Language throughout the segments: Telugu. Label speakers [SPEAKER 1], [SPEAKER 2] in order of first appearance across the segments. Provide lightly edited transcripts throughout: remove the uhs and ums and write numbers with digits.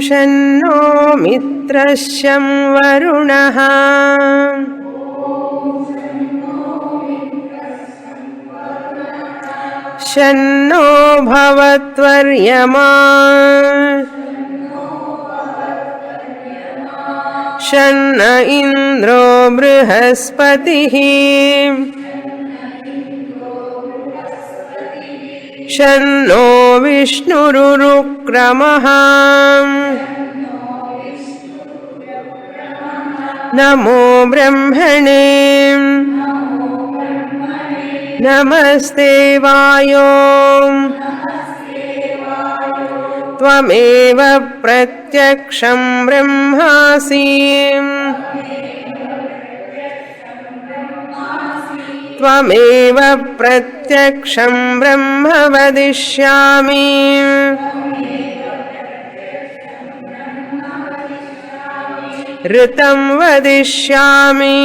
[SPEAKER 1] शन्नो मित्रश्चं वरुणः शन्नो भवत्वर्यमा शन्न इन्द्रो बृहस्पतिः शन्नो विष्णुरुक्रमः नमो ब्रह्मणे नमस्ते वायो त्वमेव प्रत्यक्षं ब्रह्मासि त्वमेव प्रत्यक्षं ब्रह्म वदिष्यामि ऋतं वदिष्यामि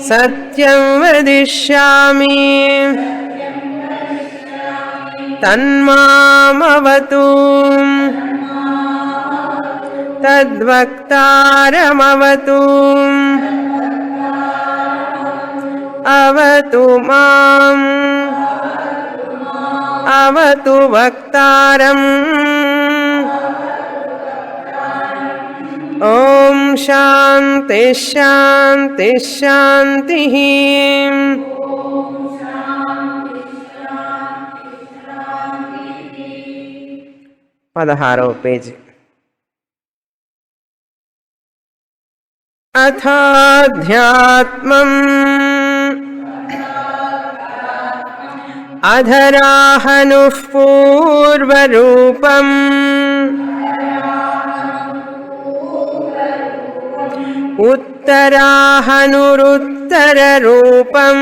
[SPEAKER 1] सत्यं वदिष्यामि तन्मामवतु तद्वक्तारमवतु अवतु माम् अवतु वक्तारम् ओम शांति शांति शांति। 16వ పేజీ. అథాధ్యాత్మం అధరాహనుః పూర్వరూపం ఉత్తరాహనురుత్తరరూపం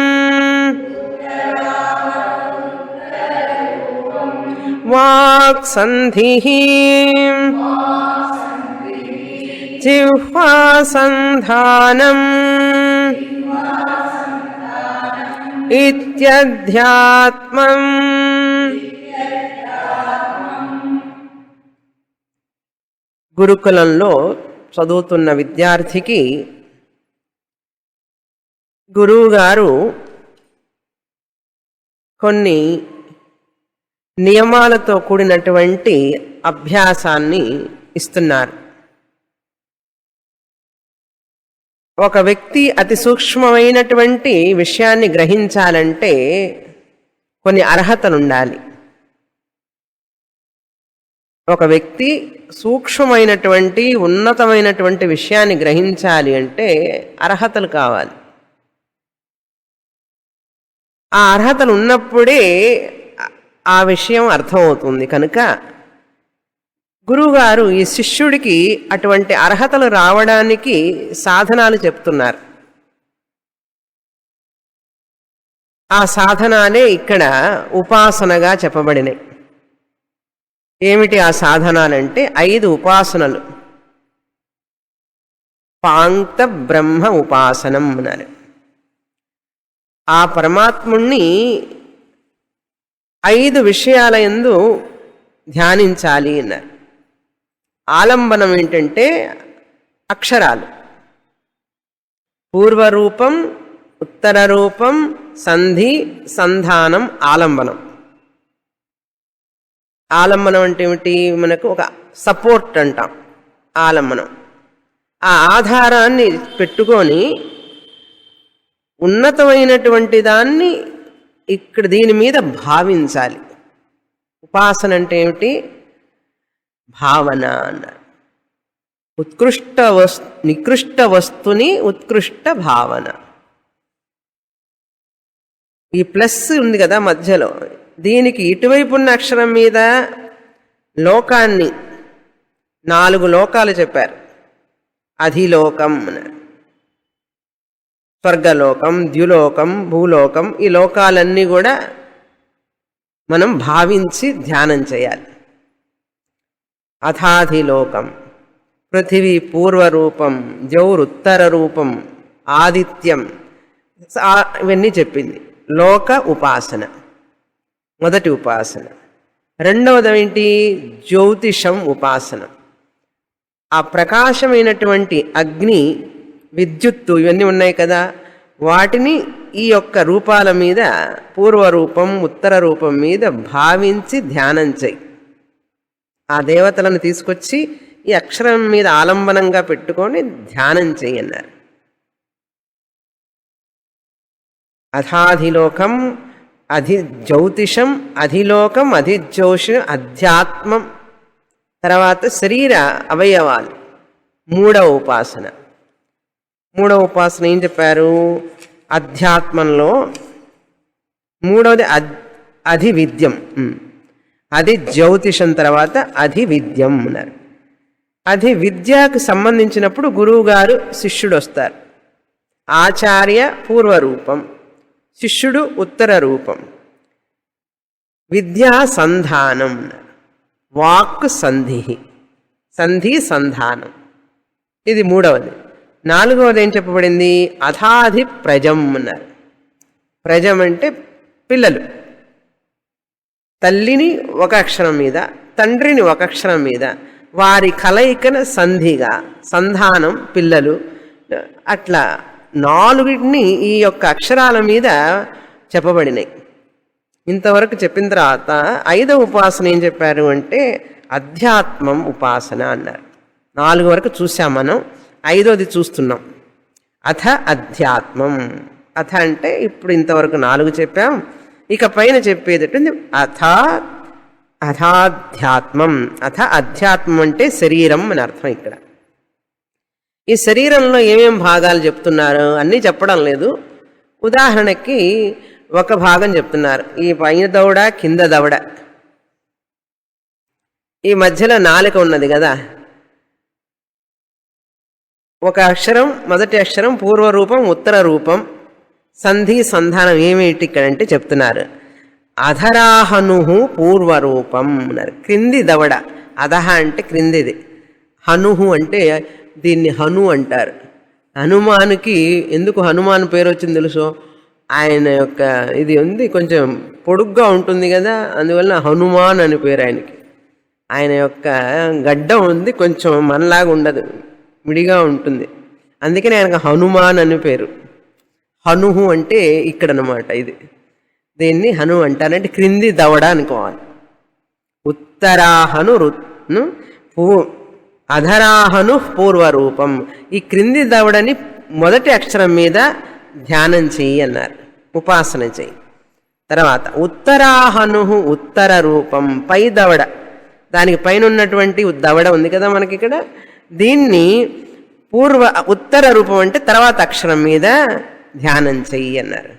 [SPEAKER 1] వాక్సంధిః జిహ్వాసంధానం ఇత్యధ్యాత్మం. గురుకులంలో చదువుతున్న విద్యార్థికి గురువుగారు కొన్ని నియమాలతో కూడినటువంటి అభ్యాసాన్ని ఇస్తున్నారు. ఒక వ్యక్తి అతి సూక్ష్మమైనటువంటి విషయాన్ని గ్రహించాలంటే కొన్ని అర్హతలు ఉండాలి. ఒక వ్యక్తి సూక్ష్మమైనటువంటి ఉన్నతమైనటువంటి విషయాన్ని గ్రహించాలి అంటే అర్హతలు కావాలి. ఆ అర్హతలు ఉన్నప్పుడే ఆ విషయం అర్థమవుతుంది. కనుక గురువుగారు ఈ శిష్యుడికి అటువంటి అర్హతలు రావడానికి సాధనాలు చెప్తున్నారు. ఆ సాధనాలే ఇక్కడ ఉపాసనగా చెప్పబడినాయి. ఏమిటి ఆ సాధనాలంటే 5 ఉపాసనలు. పాంక్త బ్రహ్మ ఉపాసనం అన్నారు. ఆ పరమాత్ముణ్ణి 5 విషయాల యందు ధ్యానించాలి అన్నారు. ఆలంబనం ఏంటంటే అక్షరాలు. పూర్వరూపం, ఉత్తర రూపం, సంధి, సంధానం, ఆలంబనం. ఆలంబనం అంటే ఏమిటి? మనకు ఒక సపోర్ట్ అంటాం ఆలంబనం. ఆ ఆధారాన్ని పెట్టుకొని ఉన్నతమైనటువంటి దాన్ని ఇక్కడ దీని మీద భావించాలి. ఉపాసన అంటే ఏమిటి? భావన అన్నారు. నికృష్ట వస్తుని ఉత్కృష్ట భావన. ఈ ప్లస్ ఉంది కదా మధ్యలో, దీనికి ఇటువైపు ఉన్న అక్షరం మీద లోకాన్ని 4 లోకాలు చెప్పారు. అధిలోకం అన్నారు, స్వర్గలోకం, ద్యులోకం, భూలోకం. ఈ లోకాలన్నీ కూడా మనం భావించి ధ్యానం చేయాలి. అథాధిలోకం, పృథివీ పూర్వరూపం, జౌరుత్తర రూపం, ఆదిత్యం, ఇవన్నీ చెప్పింది. లోక ఉపాసన మొదటి ఉపాసన. రెండవది ఏంటి? జ్యోతిషం ఉపాసన. ఆ ప్రకాశమైనటువంటి అగ్ని, విద్యుత్తు ఇవన్నీ ఉన్నాయి కదా, వాటిని ఈ యొక్క రూపాల మీద, పూర్వరూపం ఉత్తర రూపం మీద భావించి ధ్యానం చేయి. ఆ దేవతలను తీసుకొచ్చి ఈ అక్షరం మీద ఆలంబనంగా పెట్టుకొని ధ్యానం చేయి అన్నారు. అథాధిలోకం జ్యోతిషం, అధిలోకం, అధిజ్యోషం, అధ్యాత్మం. తర్వాత శరీర అవయవాలు. మూడవ ఉపాసన ఏం చెప్పారు? అధ్యాత్మంలో మూడవది అధివిద్యం. అది జ్యోతిషం తర్వాత అధివిద్యం అన్నారు. అధివిద్యకు సంబంధించినప్పుడు గురువుగారు శిష్యుడు వస్తారు. ఆచార్య పూర్వరూపం, శిష్యుడు ఉత్తర రూపం. విద్యా సంధానం, వాక్ సంధి, సంధి సంధానం. ఇది మూడవది. నాలుగవది ఏం చెప్పబడింది? అథాధి ప్రజం అన్నారు. ప్రజం అంటే పిల్లలు. తల్లిని ఒక అక్షరం మీద, తండ్రిని ఒక అక్షరం మీద, వారి కలయికన సంధిగా, సంధానం పిల్లలు. అట్లా నాలుగిటిని ఈ యొక్క అక్షరాల మీద చెప్పబడినాయి. ఇంతవరకు చెప్పిన తర్వాత ఐదవ ఉపాసన ఏం చెప్పారు అంటే అధ్యాత్మం ఉపాసన అన్నారు. 4 వరకు చూసాం మనం, 5వది చూస్తున్నాం. అథ అధ్యాత్మం. అథ అంటే ఇప్పుడు ఇంతవరకు 4 చెప్పాం. ఇక పైన చెప్పేది అథాధ్యాత్మం. అథ అధ్యాత్మం అంటే శరీరం అని అర్థం. ఇక్కడ ఈ శరీరంలో ఏమేం భాగాలు చెప్తున్నారు అన్నీ చెప్పడం లేదు. ఉదాహరణకి ఒక భాగం చెప్తున్నారు. ఈ పైన దవడ, కింద దవడ, ఈ మధ్యలో నాలుక ఉన్నది కదా. ఒక అక్షరం, మొదటి అక్షరం పూర్వరూపం ఉత్తర రూపం, సంధి సంధానం ఏమిటి ఇక్కడ అంటే చెప్తున్నారు. అధరాహను పూర్వరూపం అన్నారు. క్రింది దవడ, అధహ అంటే క్రిందిది, హనుహు అంటే దీన్ని హను అంటారు. హనుమానుకి ఎందుకు హనుమాన్ పేరు వచ్చింది తెలుసు? ఆయన యొక్క ఇది ఉంది, కొంచెం పొడుగ్గా ఉంటుంది కదా, అందువల్ల హనుమాన్ అని పేరు ఆయనకి. ఆయన యొక్క గడ్డం ఉంది, కొంచెం మనలాగా ఉండదు, విడిగా ఉంటుంది, అందుకని ఆయనకు హనుమాన్ అని పేరు. హనుహు అంటే ఇక్కడనమాట. ఇది దీన్ని హను అంటారంటే క్రింది దవడ అనుకోవాలి. ఉత్తరాహను అధరాహను పూర్వరూపం. ఈ క్రింది దవడని మొదటి అక్షరం మీద ధ్యానం చెయ్యి అన్నారు, ఉపాసన చెయ్యి. తర్వాత ఉత్తరాహను ఉత్తర రూపం, పై దవడ, దానికి పైన ఉన్నటువంటి దవడ ఉంది కదా మనకి ఇక్కడ, దీన్ని ఉత్తర రూపం అంటే తర్వాత అక్షరం మీద ధ్యానం చెయ్యి అన్నారు.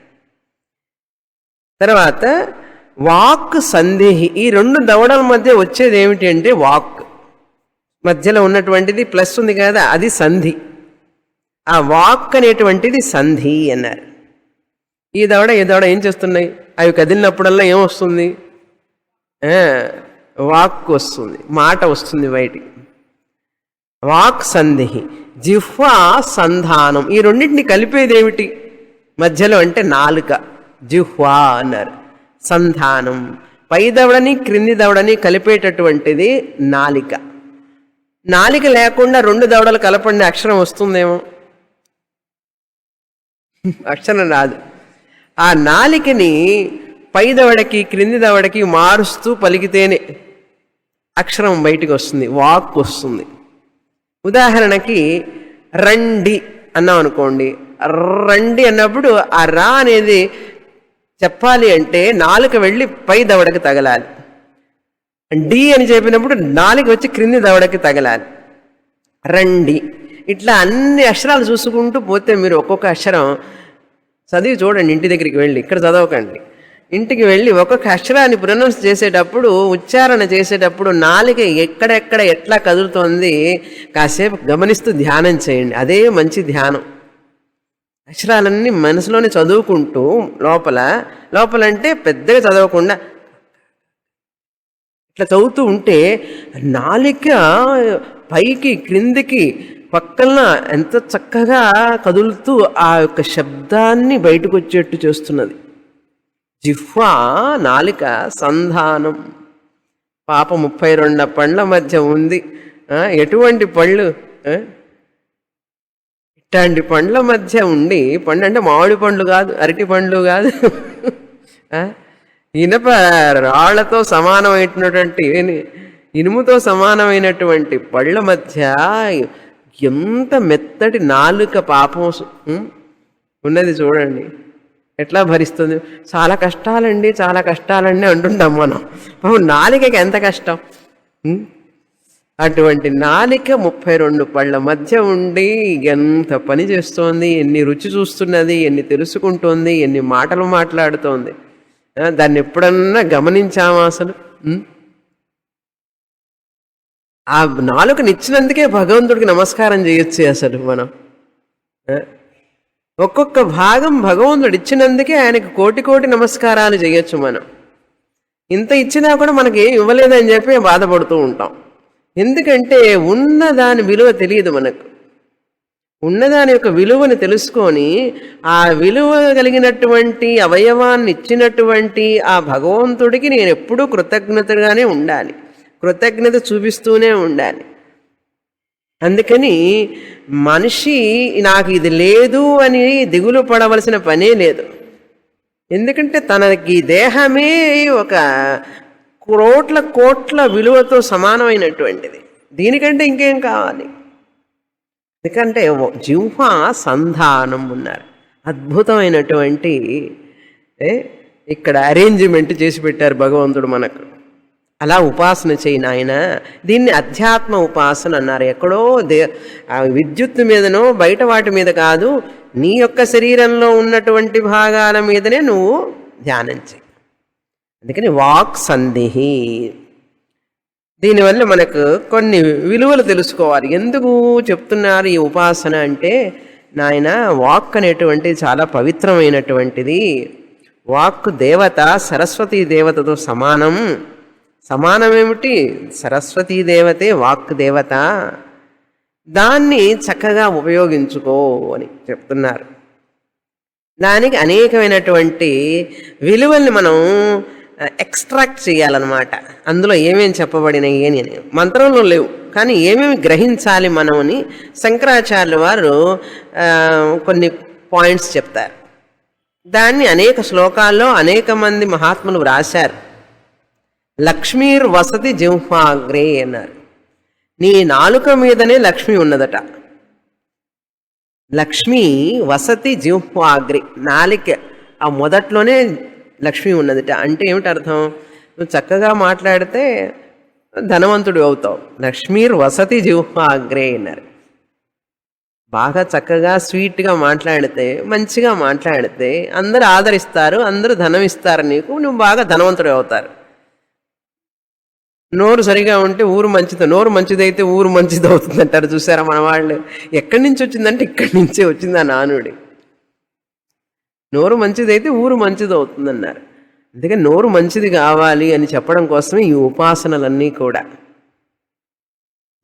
[SPEAKER 1] తర్వాత వాక్ సంధి. ఈ 2 దవడల మధ్య వచ్చేది ఏమిటి అంటే వాక్. మధ్యలో ఉన్నటువంటిది ప్లస్ ఉంది కదా, అది సంధి. ఆ వాక్ అనేటువంటిది సంధి అన్నారు. ఈ దవడ ఈ దవడ ఏం చేస్తున్నాయి? అవి కదిలినప్పుడల్లా ఏమొస్తుంది? వాక్ వస్తుంది, మాట వస్తుంది బయటికి. వాక్ సంధి. జిహ్వా సంధానం. ఈ రెండింటిని కలిపేది ఏమిటి మధ్యలో అంటే నాలుక, జిహ్వా అన్నారు. సంధానం, పై దవడని క్రింది దవడని కలిపేటటువంటిది నాలిక. నాలిక లేకుండా 2 దవడలు కలపండి, అక్షరం వస్తుందేమో? అక్షరం రాదు. ఆ నాలికని పై దవడకి క్రింది దవడకి మారుస్తూ పలికితేనే అక్షరం బయటికి వస్తుంది, వాక్ వస్తుంది. ఉదాహరణకి రండి అన్నాం అనుకోండి, రండి అన్నప్పుడు ఆ రా అనేది చెప్పాలి అంటే నాలుక వెళ్ళి పై దవడకి తగలాలి. డి అని చెప్పినప్పుడు నాలుక వచ్చి క్రింది దవడకి తగలాలి. రండి. ఇట్లా అన్ని అక్షరాలు చూసుకుంటూ పోతే మీరు ఒక్కొక్క అక్షరం చదివి చూడండి ఇంటి దగ్గరికి వెళ్ళి. ఇక్కడ చదవకండి, ఇంటికి వెళ్ళి ఒక్కొక్క అక్షరాన్ని ప్రొనౌన్స్ చేసేటప్పుడు, ఉచ్చారణ చేసేటప్పుడు నాలుక ఎక్కడెక్కడ ఎట్లా కదులుతోంది కాసేపు గమనిస్తూ ధ్యానం చేయండి. అదే మంచి ధ్యానం. అక్షరాలన్నీ మనసులోనే చదువుకుంటూ లోపలంటే పెద్దగా చదవకుండా ఇట్లా చదువుతూ ఉంటే నాలిక పైకి క్రిందికి పక్కన ఎంత చక్కగా కదులుతూ ఆ యొక్క శబ్దాన్ని బయటకు వచ్చేట్టు చేస్తున్నది. జిహ్వా నాలిక సంధానం. పాప 32 పండ్ల మధ్య ఉంది. ఎటువంటి పళ్ళు? ఇట్లాంటి పండ్ల మధ్య ఉండి, పండు అంటే మామిడి పండ్లు కాదు, అరటి పండ్లు కాదు, ఇనప రాళ్లతో సమానమైనటువంటి, ఇనుముతో సమానమైనటువంటి పళ్ళ మధ్య ఎంత మెత్తటి నాలుక పాపం ఉన్నది చూడండి. ఎట్లా భరిస్తుంది? చాలా కష్టాలండి, చాలా కష్టాలండి అంటుంటాం మనం. నాలికకి ఎంత కష్టం. అటువంటి నాలిక 32 పళ్ళ మధ్య ఉండి ఎంత పని చేస్తోంది, ఎన్ని రుచి చూస్తున్నది, ఎన్ని తెలుసుకుంటోంది, ఎన్ని మాటలు మాట్లాడుతోంది. దాన్ని ఎప్పుడన్నా గమనించామా అసలు? ఆ నాలుకని ఇచ్చినందుకే భగవంతుడికి నమస్కారం చేయొచ్చు అసలు మనం. ఒక్కొక్క భాగం భగవంతుడు ఇచ్చినందుకే ఆయనకు కోటి కోటి నమస్కారాలు చేయొచ్చు మనం. ఇంత ఇచ్చినా కూడా మనకి ఏం ఇవ్వలేదని చెప్పి బాధపడుతూ ఉంటాం. ఎందుకంటే ఉన్నదాని విలువ తెలియదు మనకు. ఉన్నదాని యొక్క విలువను తెలుసుకొని ఆ విలువ కలిగినటువంటి అవయవాన్ని ఇచ్చినటువంటి ఆ భగవంతుడికి నేను ఎప్పుడూ కృతజ్ఞతగానే ఉండాలి, కృతజ్ఞత చూపిస్తూనే ఉండాలి. అందుకని మనిషి నాకు ఇది లేదు అని దిగులు పడవలసిన పనే లేదు. ఎందుకంటే తనకి దేహమే ఒక కోట్ల కోట్ల విలువతో సమానమైనటువంటిది. దీనికంటే ఇంకేం కావాలి? ఎందుకంటే జిహ్వా సంధానం ఉన్నారు. అద్భుతమైనటువంటి ఇక్కడ అరేంజ్మెంట్ చేసి పెట్టారు భగవంతుడు మనకు. అలా ఉపాసన చేయి నాయన. దీన్ని అధ్యాత్మ ఉపాసన అన్నారు. ఎక్కడో విద్యుత్తు మీదనో బయట వాటి మీద కాదు, నీ యొక్క శరీరంలో ఉన్నటువంటి భాగాల మీదనే నువ్వు ధ్యానం చేయి. అందుకని వాక్ సంధిహి. దీనివల్ల మనకు కొన్ని విలువలు తెలుసుకోవాలి. ఎందుకు చెప్తున్నారు ఈ ఉపాసన అంటే, నాయన వాక్ అనేటువంటిది చాలా పవిత్రమైనటువంటిది. వాక్ దేవత సరస్వతీ దేవతతో సమానం. సమానమేమిటి? సరస్వతీ దేవతే వాక్ దేవత. దాన్ని చక్కగా ఉపయోగించుకో అని చెప్తున్నారు. దానికి అనేకమైనటువంటి విలువల్ని మనం ఎక్స్ట్రాక్ట్ చేయాలన్నమాట. అందులో ఏమేమి చెప్పబడినాయి అని మంత్రంలో లేవు, కానీ ఏమేమి గ్రహించాలి మనం అని శంకరాచార్యుల వారు కొన్ని పాయింట్స్ చెప్తారు. దాన్ని అనేక శ్లోకాల్లో అనేక మంది మహాత్ములు వ్రాశారు. లక్ష్మీర్ వసతి జిహ్వాగ్రే అన్నారు. నీ నాలుక మీదనే లక్ష్మి ఉన్నదట. లక్ష్మి వసతి జిహ్వాగ్రే, నాలిక ఆ మొదట్లోనే లక్ష్మి ఉన్నదట. అంటే ఏమిటి అర్థం? నువ్వు చక్కగా మాట్లాడితే ధనవంతుడు అవుతావు. లక్ష్మీర్ వసతి జిహ్వాగ్రే అన్నారు. బాగా చక్కగా స్వీట్గా మాట్లాడితే, మంచిగా మాట్లాడితే అందరూ ఆదరిస్తారు, అందరూ ధనం ఇస్తారు నీకు, నువ్వు బాగా ధనవంతుడు అవుతారు. నోరు సరిగా ఉంటే ఊరు మంచిది, నోరు మంచిదైతే ఊరు మంచిది అవుతుంది అంటారు. చూసారా మన వాళ్ళు? ఎక్కడి నుంచి వచ్చిందంటే ఇక్కడి నుంచే వచ్చింది ఆ నానుడి. నోరు మంచిదైతే ఊరు మంచిది అవుతుందన్నారు. అందుకని నోరు మంచిది కావాలి అని చెప్పడం కోసమే ఈ ఉపాసనలన్నీ కూడా.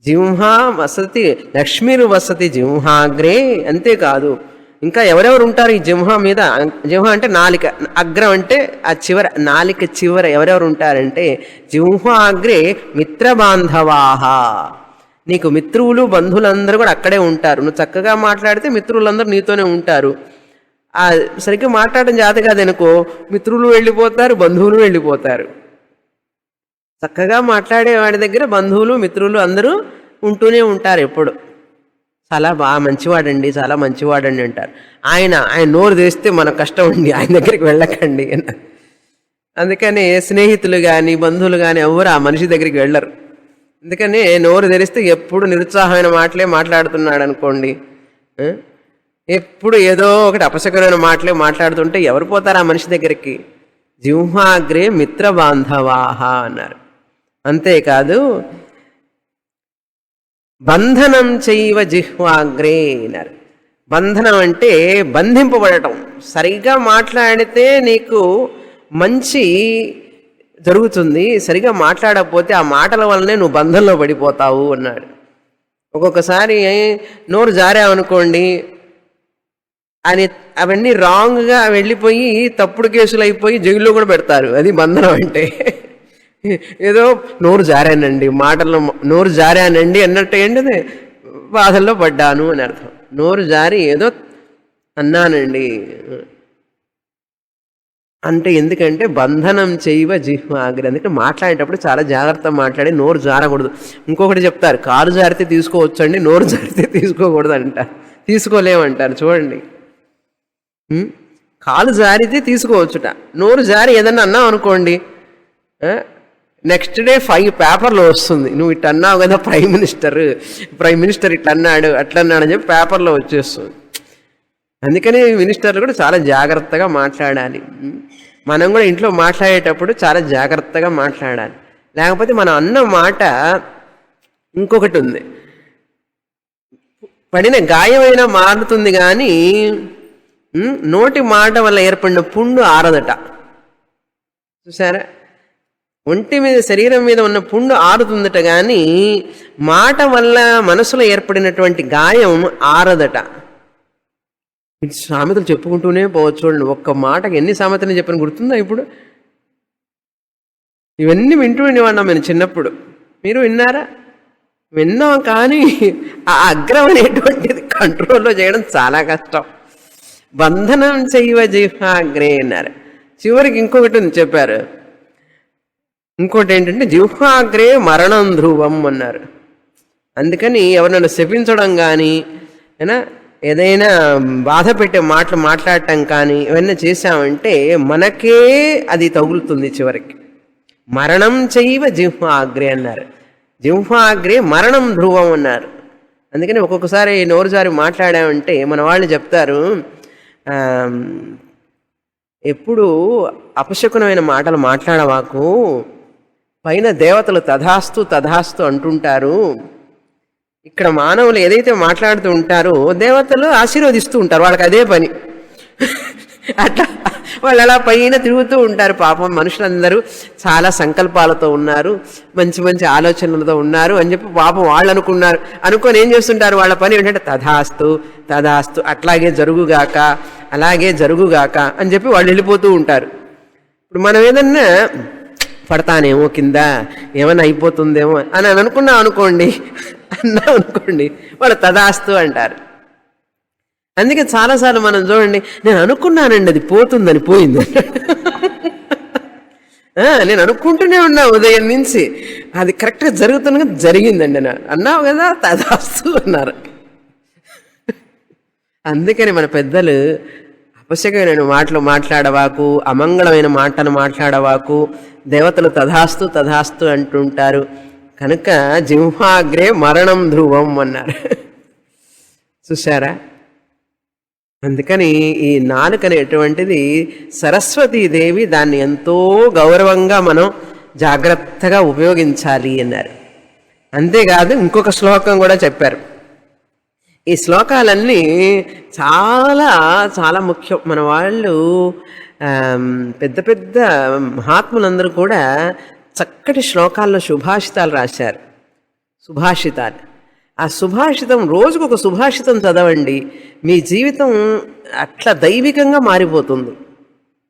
[SPEAKER 1] జిహ్వా వసతి లక్ష్మీరు వసతి జిహ్వాగ్రే. అంతేకాదు, ఇంకా ఎవరెవరు ఉంటారు ఈ జిహ్వా మీద? జిహ్వా అంటే నాలిక, అగ్రం అంటే ఆ చివర, నాలిక చివర ఎవరెవరు ఉంటారంటే జిహ్వాగ్రే మిత్రబాంధవాహ. నీకు మిత్రువులు బంధువులందరూ కూడా అక్కడే ఉంటారు. నువ్వు చక్కగా మాట్లాడితే మిత్రులందరూ నీతోనే ఉంటారు. సరిగ్గా మాట్లాడడం చేత కాదనుకో, మిత్రులు వెళ్ళిపోతారు, బంధువులు వెళ్ళిపోతారు. చక్కగా మాట్లాడే వాడి దగ్గర బంధువులు మిత్రులు అందరూ ఉంటూనే ఉంటారు ఎప్పుడు. చాలా బాగా మంచివాడండి, చాలా మంచివాడండి అంటారు. ఆయన నోరు తెరిస్తే మనకు కష్టం అండి, ఆయన దగ్గరికి వెళ్ళకండి అన్నారు. అందుకని స్నేహితులు కానీ బంధువులు కానీ ఎవరు ఆ మనిషి దగ్గరికి వెళ్ళరు. అందుకని నోరు తెరిస్తే ఎప్పుడు నిరుత్సాహమైన మాటలే మాట్లాడుతున్నాడు అనుకోండి, ఎప్పుడు ఏదో ఒకటి అపశకరమైన మాటలే మాట్లాడుతుంటే ఎవరు పోతారు ఆ మనిషి దగ్గరికి? జిహ్వాగ్రే మిత్ర బాంధవాహ అన్నారు. అంతేకాదు, బంధనం చైవ జిహ్వాగ్రే అన్నారు. బంధనం అంటే బంధింపబడటం. సరిగ్గా మాట్లాడితే నీకు మంచి జరుగుతుంది, సరిగా మాట్లాడకపోతే ఆ మాటల వల్లనే నువ్వు బంధంలో పడిపోతావు అన్నాడు. ఒక్కొక్కసారి నోరు జారామనుకోండి అని అవన్నీ రాంగ్గా వెళ్ళిపోయి తప్పుడు కేసులు అయిపోయి జైల్లో కూడా పెడతారు. అది బంధనం అంటే. ఏదో నోరు జారానండి, మాటల్లో నోరు జారానండి అన్నట్టు ఏంటిది, బాధల్లో పడ్డాను అని అర్థం. నోరు జారి ఏదో అన్నానండి అంటే ఎందుకంటే బంధనం చేయవ జిహ్వాగ్రి. అందుకే మాట్లాడేటప్పుడు చాలా జాగ్రత్తగా మాట్లాడి నోరు జారకూడదు. ఇంకొకటి చెప్తారు, కాలు జారితే తీసుకోవచ్చండి, నోరు జారితే తీసుకోకూడదు అంటారు, తీసుకోలేమంటారు. చూడండి, కాలు జారితే తీసుకోవచ్చుట, నోరు జారి ఏదన్నా అన్నావు అనుకోండి, నెక్స్ట్ డే 5 పేపర్లో వస్తుంది, నువ్వు ఇట్లా అన్నావు కదా ప్రైమ్ మినిస్టర్ ఇట్లా అన్నాడు అట్లా అన్నాడు అని చెప్పి పేపర్లో వచ్చేస్తుంది. అందుకని మినిస్టర్లు కూడా చాలా జాగ్రత్తగా మాట్లాడాలి. మనం కూడా ఇంట్లో మాట్లాడేటప్పుడు చాలా జాగ్రత్తగా మాట్లాడాలి. లేకపోతే మనం అన్న మాట ఇంకొకటి ఉంది, పడిన గాయమైనా మారుతుంది కానీ నోటి మాట వల్ల ఏర్పడిన పుండు ఆరదట. చూసారా, ఒంటి మీద శరీరం మీద ఉన్న పుండు ఆరుతుందట కానీ మాట వల్ల మనసులో ఏర్పడినటువంటి గాయం ఆరదట. సామెతలు చెప్పుకుంటూనే పోవచ్చు. చూడండి, ఒక్క మాటకి ఎన్ని సామెతలు చెప్పిన గుర్తుందా ఇప్పుడు? ఇవన్నీ వింటూ వినేవాళ్ళం మేము చిన్నప్పుడు. మీరు విన్నారా? విన్నాం, కానీ ఆ అగ్రం అనేటువంటిది కంట్రోల్లో చేయడం చాలా కష్టం. బంధనం చేయవ జిహ్వాగ్రే అన్నారు. చివరికి ఇంకొకటి ఉంది చెప్పారు, ఇంకోటి ఏంటంటే జిహ్వాగ్రే మరణం ధ్రువం అన్నారు. అందుకని ఎవరినైనా శపించడం కానీ ఏదైనా బాధ పెట్టే మాటలు మాట్లాడటం కానీ ఇవన్నీ చేశామంటే మనకే అది తగులుతుంది చివరికి. మరణం చేయవ జిహ్వాగ్రే అన్నారు. జిహ్వాగ్రే మరణం ధ్రువం అన్నారు. అందుకని ఒక్కొక్కసారి నోరు జారి మాట్లాడామంటే మన వాళ్ళు చెప్తారు, ఎప్పుడు అపశకునమైన మాటలు మాట్లాడవాకు, పైన దేవతలు తథాస్తు తథాస్తు అంటుంటారు, ఇక్కడ మానవులు ఏదైతే మాట్లాడుతూ ఉంటారో దేవతలు ఆశీర్వదిస్తూ ఉంటారు, వాళ్ళకి అదే పని. అట్లా వాళ్ళు అలా పైన తిరుగుతూ ఉంటారు. పాపం మనుషులందరూ చాలా సంకల్పాలతో ఉన్నారు, మంచి మంచి ఆలోచనలతో ఉన్నారు అని చెప్పి పాపం వాళ్ళు అనుకొని ఏం చేస్తుంటారు, వాళ్ళ పని ఏంటంటే తథాస్తు తథాస్తు, అట్లాగే జరుగుగాక అలాగే జరుగుగాక అని చెప్పి వాళ్ళు వెళ్ళిపోతూ ఉంటారు. ఇప్పుడు మనం ఏదన్నా పడతానేమో కింద, ఏమైనా అయిపోతుందేమో అని అనుకున్నాం అనుకోండి, వాళ్ళు తదాస్తు అంటారు. అందుకే చాలాసార్లు మనం చూడండి, నేను అనుకున్నానండి అది పోతుందని, పోయింది. నేను అనుకుంటూనే ఉన్నా ఉదయం నుంచి, అది కరెక్ట్గా జరుగుతున్నగా జరిగిందండి అన్నావు కదా, తదాస్తు అన్నారు. అందుకని మన పెద్దలు అపశకమైన మాటలు మాట్లాడవాకు, అమంగళమైన మాటలు మాట్లాడవాకు, దేవతలు తథాస్తు తథాస్తు అంటుంటారు కనుక జిహ్వాగ్రే మరణం ధ్రువం అన్నారు. చూసారా, అందుకని ఈ నాలుక అనేటువంటిది సరస్వతీదేవి, దాన్ని ఎంతో గౌరవంగా మనం జాగ్రత్తగా ఉపయోగించాలి అన్నారు. అంతేకాదు ఇంకొక శ్లోకం కూడా చెప్పారు. ఈ శ్లోకాలన్నీ చాలా చాలా ముఖ్యం. మన వాళ్ళు పెద్ద పెద్ద మహాత్ములందరూ కూడా చక్కటి శ్లోకాల్లో సుభాషితాలు రాశారు. సుభాషితాలు, ఆ సుభాషితం రోజుకొక సుభాషితం చదవండి, మీ జీవితం అట్లా దైవికంగా మారిపోతుంది.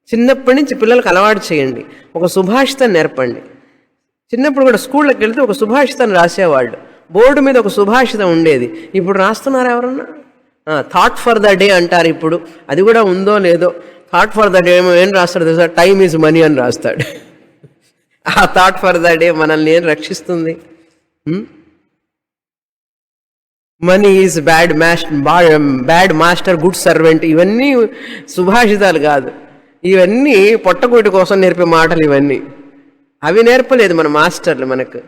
[SPEAKER 1] చిన్నప్పటి నుంచి పిల్లలకు అలవాటు చేయండి, ఒక సుభాషితం నేర్పండి. చిన్నప్పుడు కూడా స్కూళ్ళకి వెళ్తే ఒక సుభాషితం రాసేవాళ్ళు, బోర్డు మీద ఒక సుభాషితం ఉండేది. ఇప్పుడు రాస్తున్నారు ఎవరన్నా? థాట్ ఫర్ ద డే అంటారు. ఇప్పుడు అది కూడా ఉందో లేదో. థాట్ ఫర్ ద డే ఏం రాస్తాడు తెలుసా? టైమ్ ఈజ్ మనీ అని రాస్తాడు. ఆ థాట్ ఫర్ ద డే మనల్ని ఏం రక్షిస్తుంది? Money is bad master good servant. ఇవన్నీ సుభాషితాలు కాదు, ఇవన్నీ పొట్టకూటి కోసం నేర్పే మాటలు. ఇవన్నీ అవి నేర్పలేదు మన మాస్టర్లు మనకు.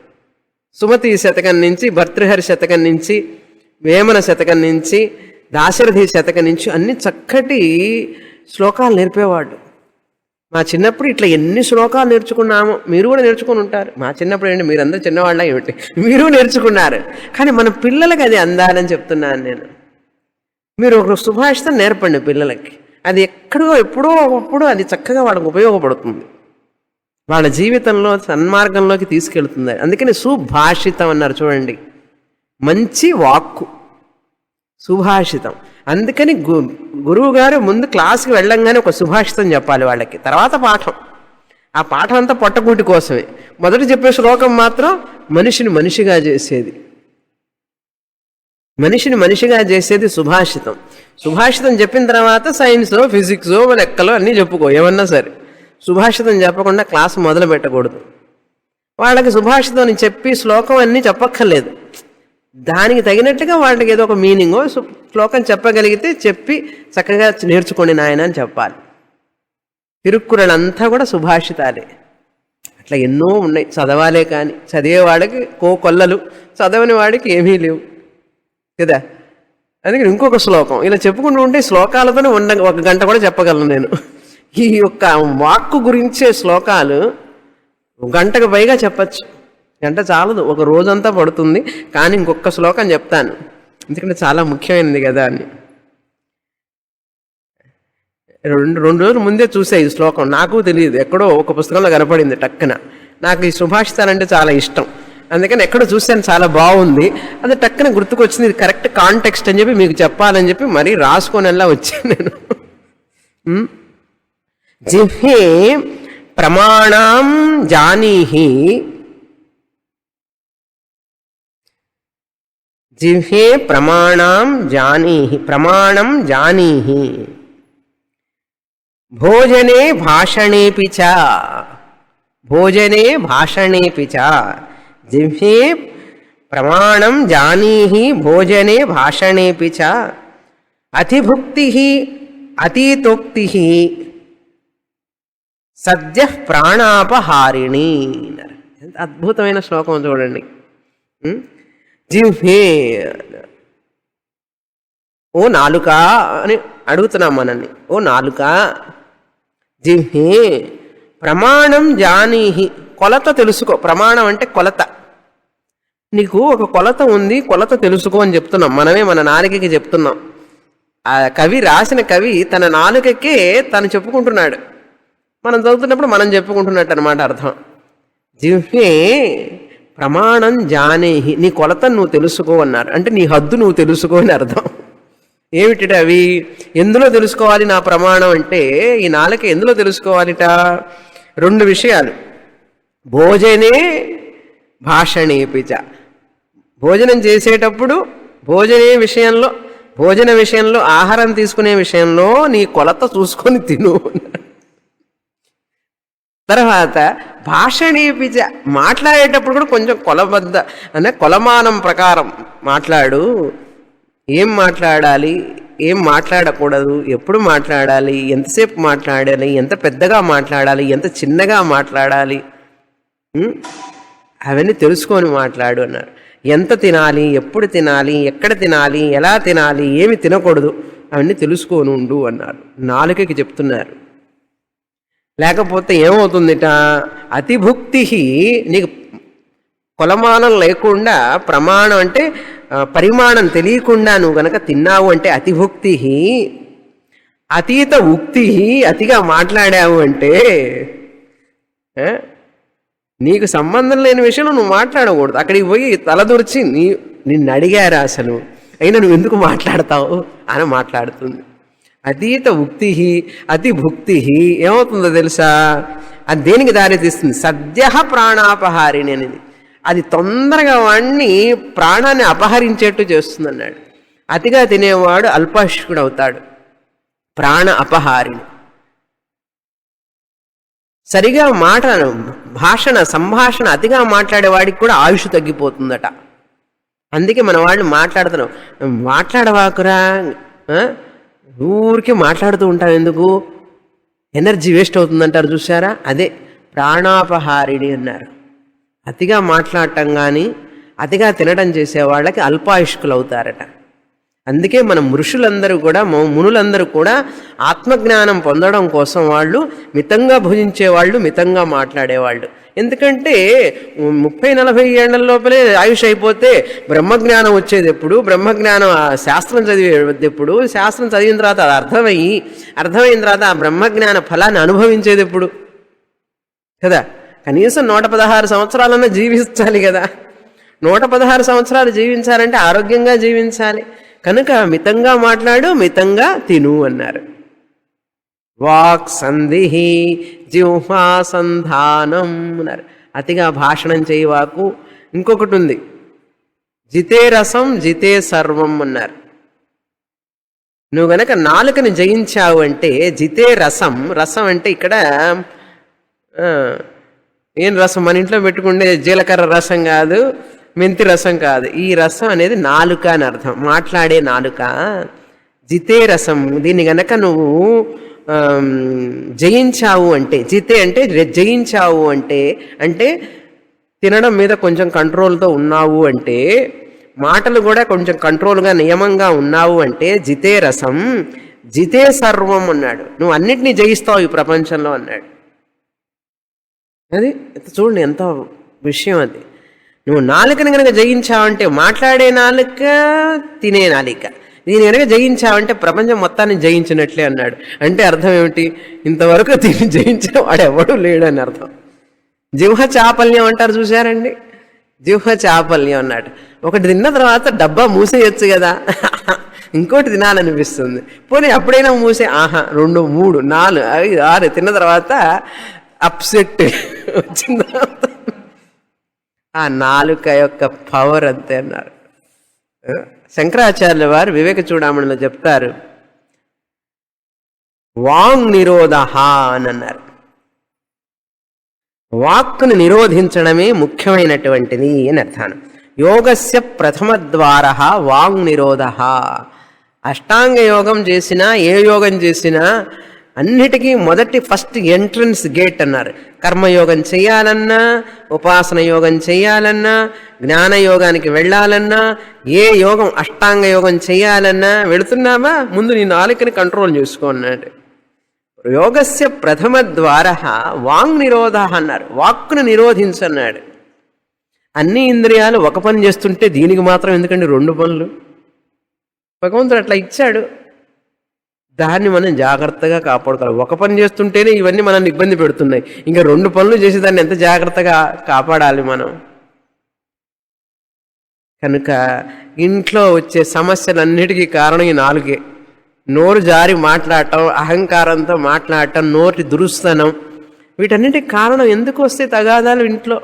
[SPEAKER 1] సుమతి శతకం నుంచి, భర్తృహరి శతకం నుంచి, వేమన శతకం నుంచి, దాశరథి శతకం నుంచి అన్ని చక్కటి శ్లోకాలు నేర్పేవాడు. మా చిన్నప్పుడు ఇట్లా ఎన్ని శ్లోకాలు నేర్చుకున్నామో, మీరు కూడా నేర్చుకుని ఉంటారు. మా చిన్నప్పుడు ఏంటి, మీరందరూ చిన్నవాళ్ళ ఏమిటి, మీరు నేర్చుకున్నారు. కానీ మన పిల్లలకి అది అందాలని చెప్తున్నాను నేను. మీరు ఒక సుభాషితం నేర్పండి పిల్లలకి, అది ఎప్పుడో ఒకప్పుడు అది చక్కగా వాళ్ళకు ఉపయోగపడుతుంది, వాళ్ళ జీవితంలో సన్మార్గంలోకి తీసుకెళ్తుంది. అందుకని సుభాషితం అన్నారు. చూడండి, మంచి వాక్కు సుభాషితం. అందుకని గురువు గారు ముందు క్లాస్కి వెళ్ళంగానే ఒక సుభాషితం చెప్పాలి వాళ్ళకి, తర్వాత పాఠం. ఆ పాఠం అంతా పొట్టకూటి కోసమే. మొదట చెప్పే శ్లోకం మాత్రం మనిషిని మనిషిగా చేసేది. మనిషిని మనిషిగా చేసేది సుభాషితం. సుభాషితం చెప్పిన తర్వాత సైన్సో ఫిజిక్సో లెక్కలో అన్నీ చెప్పుకో ఏమన్నా సరే. సుభాషితం చెప్పకుండా క్లాసు మొదలు పెట్టకూడదు. వాళ్ళకి సుభాషితం చెప్పి శ్లోకం అన్నీ చెప్పక్కర్లేదు. దానికి తగినట్టుగా వాళ్ళకి ఏదో ఒక మీనింగో శ్లోకం చెప్పగలిగితే చెప్పి చక్కగా నేర్చుకోండి నాయన అని చెప్పాలి. తిరుక్కురలంతా కూడా సుభాషితాలే. అట్లా ఎన్నో ఉన్నాయి, చదవాలే కానీ చదివేవాడికి కొల్లలు, చదవని వాడికి ఏమీ లేవు కదా. అందుకని ఇంకొక శ్లోకం ఇలా చెప్పుకుంటూ ఉంటే శ్లోకాలతోనే ఒక గంట కూడా చెప్పగలను నేను. ఈ యొక్క వాక్కు గురించే శ్లోకాలు గంటకు పైగా చెప్పచ్చు. గంట చాలదు, ఒక రోజంతా పడుతుంది. కానీ ఇంకొక శ్లోకం చెప్తాను, ఎందుకంటే చాలా ముఖ్యమైనది కదా అని. రెండు రోజుల ముందే చూసే ఈ శ్లోకం, నాకు తెలియదు, ఎక్కడో ఒక పుస్తకంలో కనపడింది టక్కున. నాకు ఈ సుభాషితాలంటే చాలా ఇష్టం, అందుకని ఎక్కడో చూశాను, చాలా బాగుంది. అది టక్కున గుర్తుకొచ్చింది, ఇది కరెక్ట్ కాంటెక్స్ట్ అని చెప్పి మీకు చెప్పాలని చెప్పి మరీ రాసుకొని వెళ్ళా వచ్చాను నేను. జిహ్వే ప్రమాణం జానీహి, జిహ్వే ప్రమాణం జానీహి, ప్రమాణం జానీహి, భోజనే భాషణేపి చ, భోజనే భాషణేపి చ, జిహ్వే ప్రమాణం జానీహి భోజనే భాషణేపి చ, అతిభుక్తి అతీతోక్తి సద్య ప్రాణాపహారిణి. ఎంత అద్భుతమైన శ్లోకం చూడండి. జిహ్వే, ఓ నాలుక అని అడుగుతున్నాం మనల్ని, ఓ నాలుక, జిహ్వే ప్రమాణం జానీహి, కొలత తెలుసుకో. ప్రమాణం అంటే కొలత. నీకు ఒక కొలత ఉంది, కొలత తెలుసుకో అని చెప్తున్నాం. మనమే మన నాలుకకి చెప్తున్నాం. ఆ కవి, రాసిన కవి తన నాలుకకే తను చెప్పుకుంటున్నాడు. మనం చదువుతున్నప్పుడు మనం చెప్పుకుంటున్నట్టు అనమాట అర్థం. జిహ్వే ప్రమాణం జానేహి, నీ కొలతను నువ్వు తెలుసుకో అన్నారు. అంటే నీ హద్దు నువ్వు తెలుసుకో అని అర్థం. ఏమిటి అవి? ఎందులో తెలుసుకోవాలి నా ప్రమాణం అంటే? ఈ నాలుక ఎందులో తెలుసుకోవాలిట? రెండు విషయాలు. భోజనే భాషణేపిచ, భోజనం చేసేటప్పుడు భోజన విషయంలో ఆహారం తీసుకునే విషయంలో నీ కొలత చూసుకొని తిను. తర్వాత భాషణేపిచ, మాట్లాడేటప్పుడు కూడా కొంచెం కొలబద్ద అంటే కొలమానం ప్రకారం మాట్లాడు. ఏం మాట్లాడాలి, ఏం మాట్లాడకూడదు, ఎప్పుడు మాట్లాడాలి, ఎంతసేపు మాట్లాడాలి, ఎంత పెద్దగా మాట్లాడాలి, ఎంత చిన్నగా మాట్లాడాలి, అవన్నీ తెలుసుకొని మాట్లాడు అన్నారు. ఎంత తినాలి, ఎప్పుడు తినాలి, ఎక్కడ తినాలి, ఎలా తినాలి, ఏమి తినకూడదు, అవన్నీ తెలుసుకొని ఉండు అన్నారు. నాలుకకి చెప్తున్నారు. లేకపోతే ఏమవుతుందిట? అతిభుక్తి, నీకు కొలమానం లేకుండా, ప్రమాణం అంటే పరిమాణం తెలియకుండా నువ్వు గనక తిన్నావు అంటే అతిభుక్తి, అతీత ఉక్తి, అతిగా మాట్లాడావు అంటే నీకు సంబంధం లేని విషయంలో నువ్వు మాట్లాడకూడదు. అక్కడికి పోయి తలదూర్చి నిన్ను అడిగారా అసలు, అయినా నువ్వు ఎందుకు మాట్లాడతావు అని మాట్లాడుతుంది. అతీత ఉక్తి అతిభుక్తి ఏమవుతుందో తెలుసా? అది దేనికి దారి తీస్తుంది? సద్య ప్రాణాపహారిణి అనేది. అది తొందరగా వాడిని ప్రాణాన్ని అపహరించేట్టు చేస్తుంది అన్నాడు. అతిగా తినేవాడు అల్పాయుష్కుడు అవుతాడు, ప్రాణ అపహారిణి. సరిగా సంభాషణ అతిగా మాట్లాడేవాడికి కూడా ఆయుష్ తగ్గిపోతుందట. అందుకే మన వాళ్ళు మాట్లాడుతున్నాం, మాట్లాడవాకురా, ఊరికి మాట్లాడుతూ ఉంటాం, ఎందుకు ఎనర్జీ వేస్ట్ అవుతుందంటారు చూసారా, అదే ప్రాణాపహారిణి అన్నారు. అతిగా మాట్లాడటం కానీ అతిగా తినడం చేసే వాళ్ళకి అల్పాయుష్కులు అవుతారట. అందుకే మన ఋషులందరూ కూడా, మునులందరూ కూడా ఆత్మజ్ఞానం పొందడం కోసం వాళ్ళు మితంగా భుజించేవాళ్ళు, మితంగా మాట్లాడేవాళ్ళు. ఎందుకంటే 30-40 ఏళ్ల లోపలే ఆయుష్ అయిపోతే బ్రహ్మజ్ఞానం వచ్చేది ఎప్పుడు? బ్రహ్మజ్ఞానం శాస్త్రం చదివేది ఎప్పుడు? శాస్త్రం చదివిన తర్వాత అది అర్థమైన తర్వాత ఆ బ్రహ్మజ్ఞాన ఫలాన్ని అనుభవించేది ఎప్పుడు కదా. కనీసం 116 సంవత్సరాలన్నా జీవించాలి కదా. 116 సంవత్సరాలు జీవించాలంటే ఆరోగ్యంగా జీవించాలి. కనుక మితంగా మాట్లాడు, మితంగా తిను అన్నారు. వాక్ సంధి జిహ్వా సంధానం అన్నారు. అతిగా భాషణం చేయవాకు. ఇంకొకటి ఉంది, జితే రసం జితే సర్వం అన్నారు. నువ్వు గనక నాలుకని జయించావు అంటే జితే రసం. రసం అంటే ఇక్కడ ఏం రసం, మన ఇంట్లో పెట్టుకుంటే జీలకర్ర రసం కాదు, మెంతి రసం కాదు. ఈ రసం అనేది నాలుక అని అర్థం, మాట్లాడే నాలుక. జితే రసం, దీన్ని గనక నువ్వు జయించావు అంటే, జితే అంటే జయించావు అంటే, అంటే తినడం మీద కొంచెం కంట్రోల్తో ఉన్నావు అంటే, మాటలు కూడా కొంచెం కంట్రోల్గా నియమంగా ఉన్నావు అంటే జితే రసం జితే సర్వం అన్నాడు. నువ్వు అన్నిటినీ జయిస్తావు ఈ ప్రపంచంలో అన్నాడు. అది చూడండి ఎంత విషయం అది. నువ్వు నాలుకని కనుక జయించావంటే, మాట్లాడే నాలుక, తినే నాలుక, దీని కనుక జయించావంటే ప్రపంచం మొత్తాన్ని జయించినట్లే అన్నాడు. అంటే అర్థం ఏమిటి? ఇంతవరకు దీన్ని జయించిన వాడు ఎవడూ లేడు అని అర్థం. జిహ్వ చాపల్యం అంటారు చూశారండి, జిహ్వ చాపల్యం అన్నాడు. ఒకటి తిన్న తర్వాత డబ్బా మూసేయచ్చు కదా, ఇంకోటి తినాలనిపిస్తుంది. పోనీ అప్పుడైనా మూసే, 2, 3, 4, 5, 6 తిన్న తర్వాత అప్సెట్ వచ్చిన తర్వాత ఆ నాలుక యొక్క పవర్ అంతే అన్నారు. శంకరాచార్యుల వారు వివేక చూడామణిలో చెప్తారు, వాంగ్ నిరోధ అని అన్నారు. వాక్కును నిరోధించడమే ముఖ్యమైనటువంటిది అని అర్థాను. యోగస్య ప్రథమ ద్వార వాంగ్ నిరోధ. అష్టాంగ యోగం చేసినా, ఏ యోగం చేసినా అన్నిటికీ మొదటి ఫస్ట్ ఎంట్రన్స్ గేట్ అన్నారు. కర్మయోగం చేయాలన్నా, ఉపాసన యోగం చేయాలన్నా, జ్ఞానయోగానికి వెళ్ళాలన్నా, ఏ యోగం అష్టాంగ యోగం చేయాలన్నా వెళుతున్నామా, ముందు నీ నాలుకని కంట్రోల్ చేసుకో అన్నాడు. యోగస్య ప్రథమ ద్వార వాంగ్ నిరోధ అన్నారు. వాక్కును నిరోధించన్నాడు. అన్ని ఇంద్రియాలు ఒక పని చేస్తుంటే దీనికి మాత్రం ఎందుకండి 2 పనులు? భగవంతుడు అట్లా ఇచ్చాడు, దాన్ని మనం జాగ్రత్తగా కాపాడుకోవాలి. ఒక పని చేస్తుంటేనే ఇవన్నీ మనల్ని ఇబ్బంది పెడుతున్నాయి, ఇంకా 2 పనులు చేసి దాన్ని ఎంత జాగ్రత్తగా కాపాడాలి మనం. కనుక ఇంట్లో వచ్చే సమస్యలన్నిటికీ కారణం ఈ నాలుగే. నోరు జారి మాట్లాడటం, అహంకారంతో మాట్లాడటం, నోటి దురుస్తనం, వీటన్నిటికి కారణం ఎందుకు వస్తాయి తగాదాలు ఇంట్లో?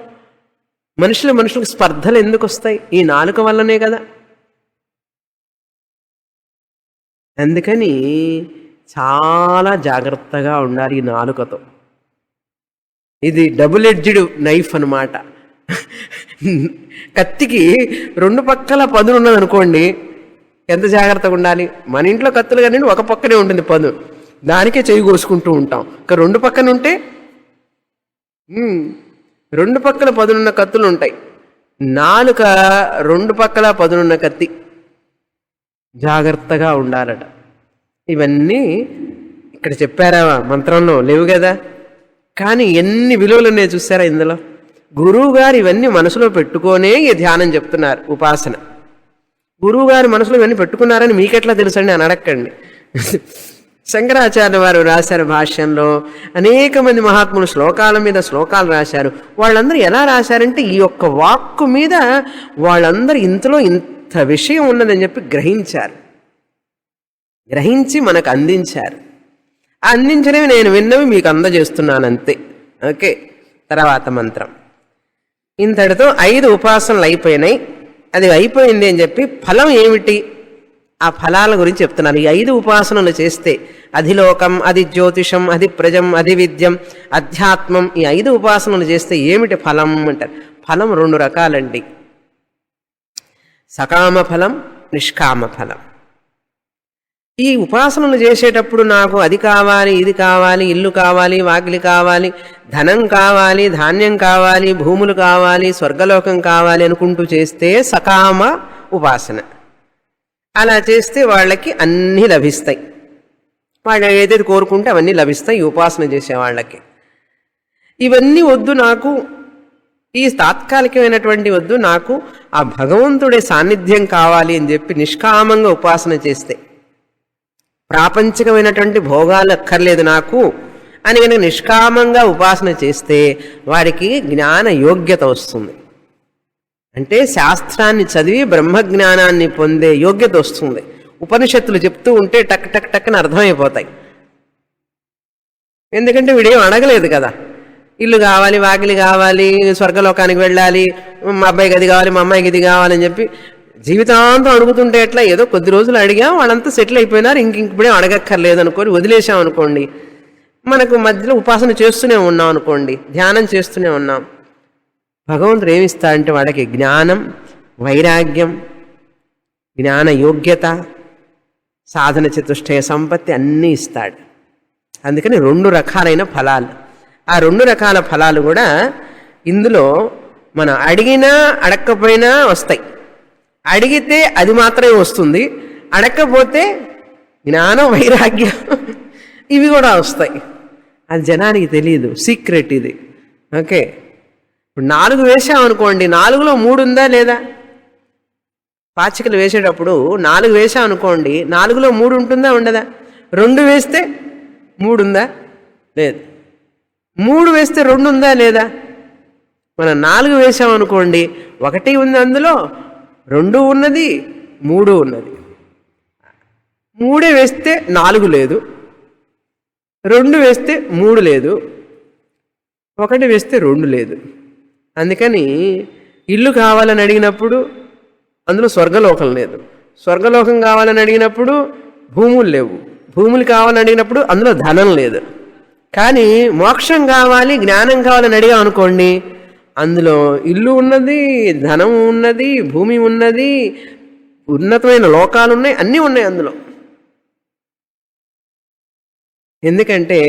[SPEAKER 1] మనుషులకు స్పర్ధలు ఎందుకు వస్తాయి? ఈ నాలుక వల్లనే కదా. అందుకని చాలా జాగ్రత్తగా ఉండాలి ఈ నాలుకతో. ఇది డబుల్ ఎడ్జ్డ్ నైఫ్ అన్నమాట. కత్తికి 2 పక్కల పదును ఉన్నదనుకోండి, ఎంత జాగ్రత్తగా ఉండాలి. మన ఇంట్లో కత్తులు కానీ ఒక పక్కనే ఉంటుంది పదును, దానికే చెయ్యి కోసుకుంటూ ఉంటాం. ఇక 2 పక్కన ఉంటే 2 పక్కల పదునున్న కత్తులు ఉంటాయి. నాలుక 2 పక్కల పదునున్న కత్తి, జాగ్రత్తగా ఉండాలట. ఇవన్నీ ఇక్కడ చెప్పారా మంత్రంలో? లేవు కదా. కానీ ఎన్ని విలువలు ఉన్నాయో చూసారా ఇందులో. గురువు గారు ఇవన్నీ మనసులో పెట్టుకోనే ఈ ధ్యానం చెప్తున్నారు, ఉపాసన. గురువు గారు మనసులో ఇవన్నీ పెట్టుకున్నారని మీకెట్లా తెలుసండి అని అడగండి. శంకరాచార్య వారు రాశారు భాష్యంలో, అనేక మంది మహాత్ములు శ్లోకాల మీద శ్లోకాలు రాశారు. వాళ్ళందరూ ఎలా రాశారంటే ఈ యొక్క వాక్కు మీద వాళ్ళందరూ ఇంతలో ఇంత విషయం ఉన్నదని చెప్పి గ్రహించారు. గ్రహించి మనకు అందించారు. అందించినవి నేను విన్నవి మీకు అందజేస్తున్నాను అంతే. ఓకే, తర్వాత మంత్రం. ఇంతటితో 5 ఉపాసనలు అయిపోయినాయి. అది అయిపోయింది అని చెప్పి ఫలం ఏమిటి, ఆ ఫలాల గురించి చెప్తున్నారు. ఈ 5 ఉపాసనలు చేస్తే అధిలోకం, అది జ్యోతిషం, అది ప్రజం, అది విద్యం, అధ్యాత్మం, ఈ 5 ఉపాసనలు చేస్తే ఏమిటి ఫలం అంటారు. ఫలం 2 రకాలండి, సకామ ఫలం, నిష్కామ ఫలం. ఈ ఉపాసనలు చేసేటప్పుడు నాకు అది కావాలి, ఇది కావాలి, ఇల్లు కావాలి, వాకిలి కావాలి, ధనం కావాలి, ధాన్యం కావాలి, భూములు కావాలి, స్వర్గలోకం కావాలి అనుకుంటూ చేస్తే సకామ ఉపాసన. అలా చేస్తే వాళ్ళకి అన్నీ లభిస్తాయి. వాళ్ళు ఏదైతే కోరుకుంటే అవన్నీ లభిస్తాయి ఈ ఉపాసన చేసే వాళ్ళకి. ఇవన్నీ వద్దు నాకు, ఈ తాత్కాలికమైనటువంటి వద్దు, నాకు ఆ భగవంతుడి సాన్నిధ్యం కావాలి అని చెప్పి నిష్కామంగా ఉపాసన చేస్తే, ప్రాపంచికమైనటువంటి భోగాలు అక్కర్లేదు నాకు అని కనుక నిష్కామంగా ఉపాసన చేస్తే వాడికి జ్ఞాన యోగ్యత వస్తుంది. అంటే శాస్త్రాన్ని చదివి బ్రహ్మజ్ఞానాన్ని పొందే యోగ్యత వస్తుంది. ఉపనిషత్తులు చెప్తూ ఉంటే టక్ టక్ టక్ అని అర్థమైపోతాయి. ఎందుకంటే వీడేం అడగలేదు కదా, ఇల్లు కావాలి, వాకిలి కావాలి, స్వర్గలోకానికి వెళ్ళాలి, మా అబ్బాయికి అది కావాలి, మా అమ్మాయికి ఇది కావాలని చెప్పి జీవితాంతం అడుగుతుంటే ఎట్లా? ఏదో కొద్ది రోజులు అడిగాం, వాళ్ళంతా సెటిల్ అయిపోయినారు, ఇప్పుడేం అడగక్కర్లేదు అనుకోని వదిలేసాం అనుకోండి. మనకు మధ్యలో ఉపాసన చేస్తూనే ఉన్నాం అనుకోండి, ధ్యానం చేస్తూనే ఉన్నాం. భగవంతుడు ఏమిస్తా అంటే వాడికి జ్ఞానం, వైరాగ్యం, జ్ఞాన యోగ్యత, సాధన చతుష్టయ సంపత్తి అన్నీ ఇస్తాడు. అందుకని 2 రకాలైన ఫలాలు. ఆ 2 రకాల ఫలాలు కూడా ఇందులో మనం అడిగినా అడగకపోయినా వస్తాయి. అడిగితే అది మాత్రమే వస్తుంది, అడగకపోతే జ్ఞానం, వైరాగ్యం ఇవి కూడా వస్తాయి. అది జనానికి తెలియదు, సీక్రెట్ ఇది. ఓకే, ఇప్పుడు 4 వేసామనుకోండి, 4లో 3 ఉందా లేదా? పాచికలు వేసేటప్పుడు 4 వేసామనుకోండి, 4లో 3 ఉంటుందా ఉండదా? 2 వేస్తే 3 ఉందా? లేదు. 3 వేస్తే 2 ఉందా లేదా? మనం 4 వేసామనుకోండి, 1 ఉంది అందులో, 2 ఉన్నది, 3 ఉన్నది. 3 వేస్తే 4 లేదు, 2 వేస్తే 3 లేదు, 1 వేస్తే 2 లేదు. అందుకని ఇల్లు కావాలని అడిగినప్పుడు అందులో స్వర్గలోకం లేదు, స్వర్గలోకం కావాలని అడిగినప్పుడు భూములు లేవు, భూములు కావాలని అడిగినప్పుడు అందులో ధనం లేదు. కానీ మోక్షం కావాలి, జ్ఞానం కావాలని అడిగాం అనుకోండి, అందులో ఇల్లు ఉన్నది, ధనం ఉన్నది, భూమి ఉన్నది, ఉన్నతమైన లోకాలు ఉన్నాయి, అన్నీ ఉన్నాయి అందులో. ఎందుకంటే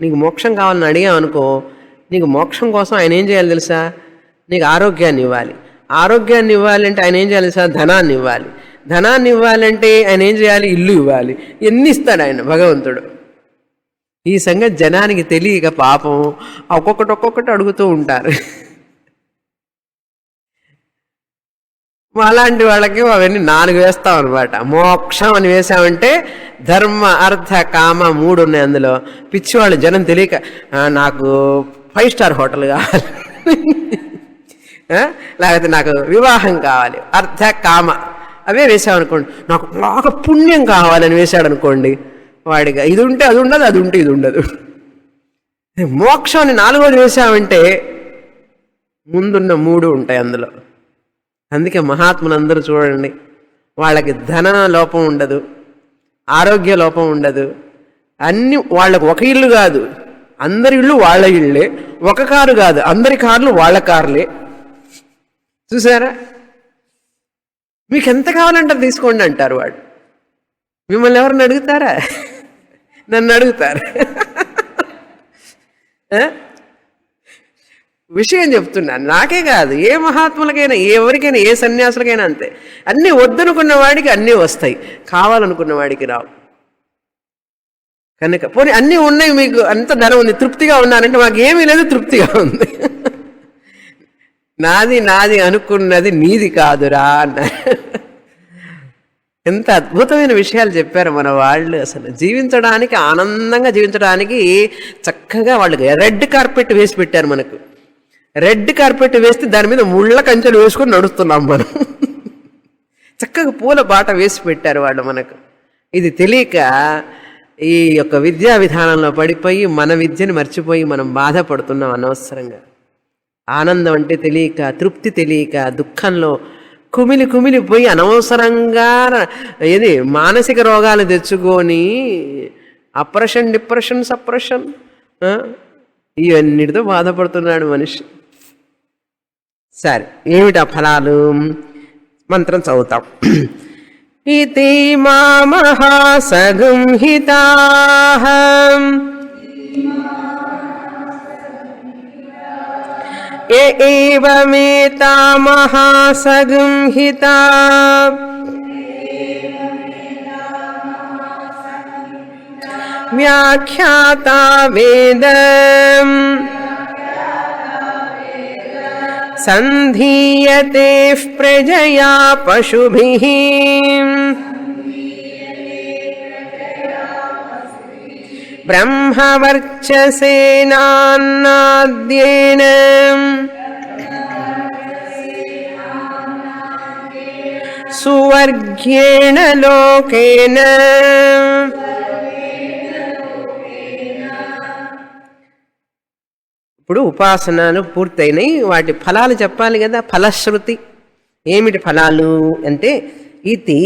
[SPEAKER 1] నీకు మోక్షం కావాలని అడిగాం అనుకో, నీకు మోక్షం కోసం ఆయన ఏం చేయాలి తెలుసా? నీకు ఆరోగ్యాన్ని ఇవ్వాలి. ఆరోగ్యాన్ని ఇవ్వాలంటే ఆయన ఏం చేయాలి తెలుసా? ధనాన్ని ఇవ్వాలి. ధనాన్ని ఇవ్వాలంటే ఆయన ఏం చేయాలి? ఇల్లు ఇవ్వాలి. ఎన్ని ఇస్తాడు ఆయన భగవంతుడు. ఈ సంగతి జనానికి తెలియక పాపం ఒక్కొక్కటి అడుగుతూ ఉంటారు. అలాంటి వాళ్ళకి అవన్నీ 4 వేస్తాం అనమాట. మోక్షం అని వేసామంటే ధర్మ, అర్థ, కామ 3 ఉన్నాయి అందులో. పిచ్చివాళ్ళు జనం తెలియక నాకు 5 స్టార్ హోటల్ కావాలి, లేకపోతే నాకు వివాహం కావాలి, అర్థ, కామ అవే వేసామనుకోండి. నాకు బాగా పుణ్యం కావాలని వేశాడు అనుకోండి, వాడిగా ఇది ఉంటే అది ఉండదు, అది ఉంటే ఇది ఉండదు. మోక్షాన్ని 4వది వేసామంటే ముందున్న 3 ఉంటాయి అందులో. అందుకే మహాత్ములందరూ చూడండి, వాళ్ళకి ధన లోపం ఉండదు, ఆరోగ్య లోపం ఉండదు, అన్ని వాళ్ళకు ఒక ఇల్లు కాదు, అందరి ఇళ్ళు వాళ్ళ ఇళ్ళే, ఒక కారు కాదు, అందరి కార్లు వాళ్ళ కార్లే. చూసారా? మీకు ఎంత కావాలంటే తీసుకోండి అంటారు వాడు. మిమ్మల్ని ఎవరిని అడుగుతారా? నన్ను అడుగుతారు. విషయం చెప్తున్నాను, నాకే కాదు, ఏ మహాత్ములకైనా, ఎవరికైనా, ఏ సన్యాసులకైనా అంతే. అన్నీ వద్దనుకున్న వాడికి అన్నీ వస్తాయి, కావాలనుకున్న వాడికి రావు. కనుక పోనీ అన్నీ ఉన్నాయి, మీకు అంత ధనం ఉంది, తృప్తిగా ఉన్నారంటే మాకు ఏమీ లేదు, తృప్తిగా ఉంది. నాది నాది అనుకున్నది నీది కాదురా అన్నారు. ఎంత అద్భుతమైన విషయాలు చెప్పారు మన వాళ్ళు. అసలు జీవించడానికి, ఆనందంగా జీవించడానికి చక్కగా వాళ్ళకి రెడ్ కార్పెట్ వేసి పెట్టారు మనకు. రెడ్ కార్పెట్ వేస్తే దాని మీద ముళ్ళ కంచెలు వేసుకొని నడుస్తున్నాం మనం. చక్కగా పూల బాట వేసి పెట్టారు వాళ్ళు మనకు. ఇది తెలియక ఈ యొక్క విద్యా విధానంలో పడిపోయి మన విద్యను మర్చిపోయి మనం బాధపడుతున్నాం అనవసరంగా. ఆనందం అంటే తెలియక, తృప్తి తెలియక, దుఃఖంలో కుమిలిపోయి అనవసరంగా ఏది మానసిక రోగాలు తెచ్చుకొని అప్రెషన్, డిప్రెషన్, సప్రెషన్ ఇవన్నిటితో బాధపడుతున్నాడు మనిషి. సరే, ఏమిటా ఫలాలు? మంత్రం చదువుతాం. ఇతి మామహాసగుంహితాః ఏవమేతా మహాసగుంహితా వ్యాఖ్యాతా వేదం సంధీయతే ప్రజయా పశుభిః బ్రహ్మవర్చసేనాన్నాద్యేన సువర్గ్యేణ లోకేన ఇప్పుడు ఉపాసనలు పూర్తయినాయి, వాటి ఫలాలు చెప్పాలి కదా. ఫలశ్రుతి ఏమిటి ఫలాలు అంటే ఇతి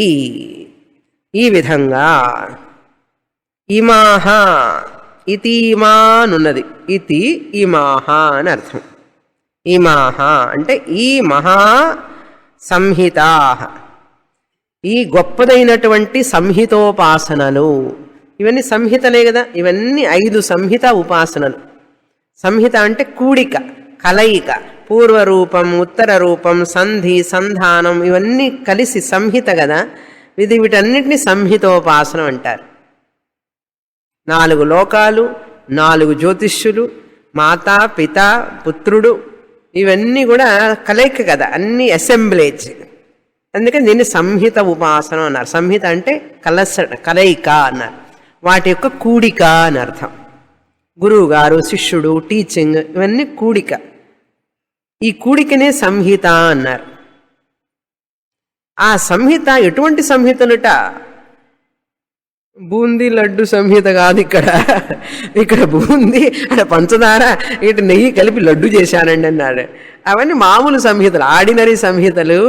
[SPEAKER 1] ఈ విధంగా, ఇమాహ ఇతీమానున్నది, ఇతి ఇమాహ అని అర్థం. ఇమాహ అంటే ఈ మహా సంహితా, ఈ గొప్పదైనటువంటి సంహితోపాసనలు. ఇవన్నీ సంహితలే కదా, ఇవన్నీ 5 సంహిత ఉపాసనలు. సంహిత అంటే కూడిక, కలయిక, పూర్వరూపం, ఉత్తర రూపం, సంధి, సంధానం, ఇవన్నీ కలిసి సంహిత కదా. వీటన్నిటిని సంహితోపాసనం అంటారు. 4 లోకాలు, 4 జ్యోతిష్యులు, మాత, పిత, పుత్రుడు, ఇవన్నీ కూడా కలయిక కదా, అన్ని అసెంబ్లేజ్. అందుకని దీన్ని సంహిత ఉపాసనం అన్నారు. సంహిత అంటే కలయిక అన్నారు, వాటి యొక్క కూడిక అని అర్థం. గురువు గారు, శిష్యుడు, టీచింగ్, ఇవన్నీ కూడిక. ఈ కూడికనే సంహిత అన్నారు. ఆ సంహిత ఎటువంటి సంహితలుట? బూందీ లడ్డు సంహిత కాదు. ఇక్కడ బూందీ, అక్కడ పంచదార, ఇటు నెయ్యి కలిపి లడ్డు చేశానండి అన్నాడు. అవన్నీ మామూలు సంహితలు, ఆర్డినరీ సంహితలు.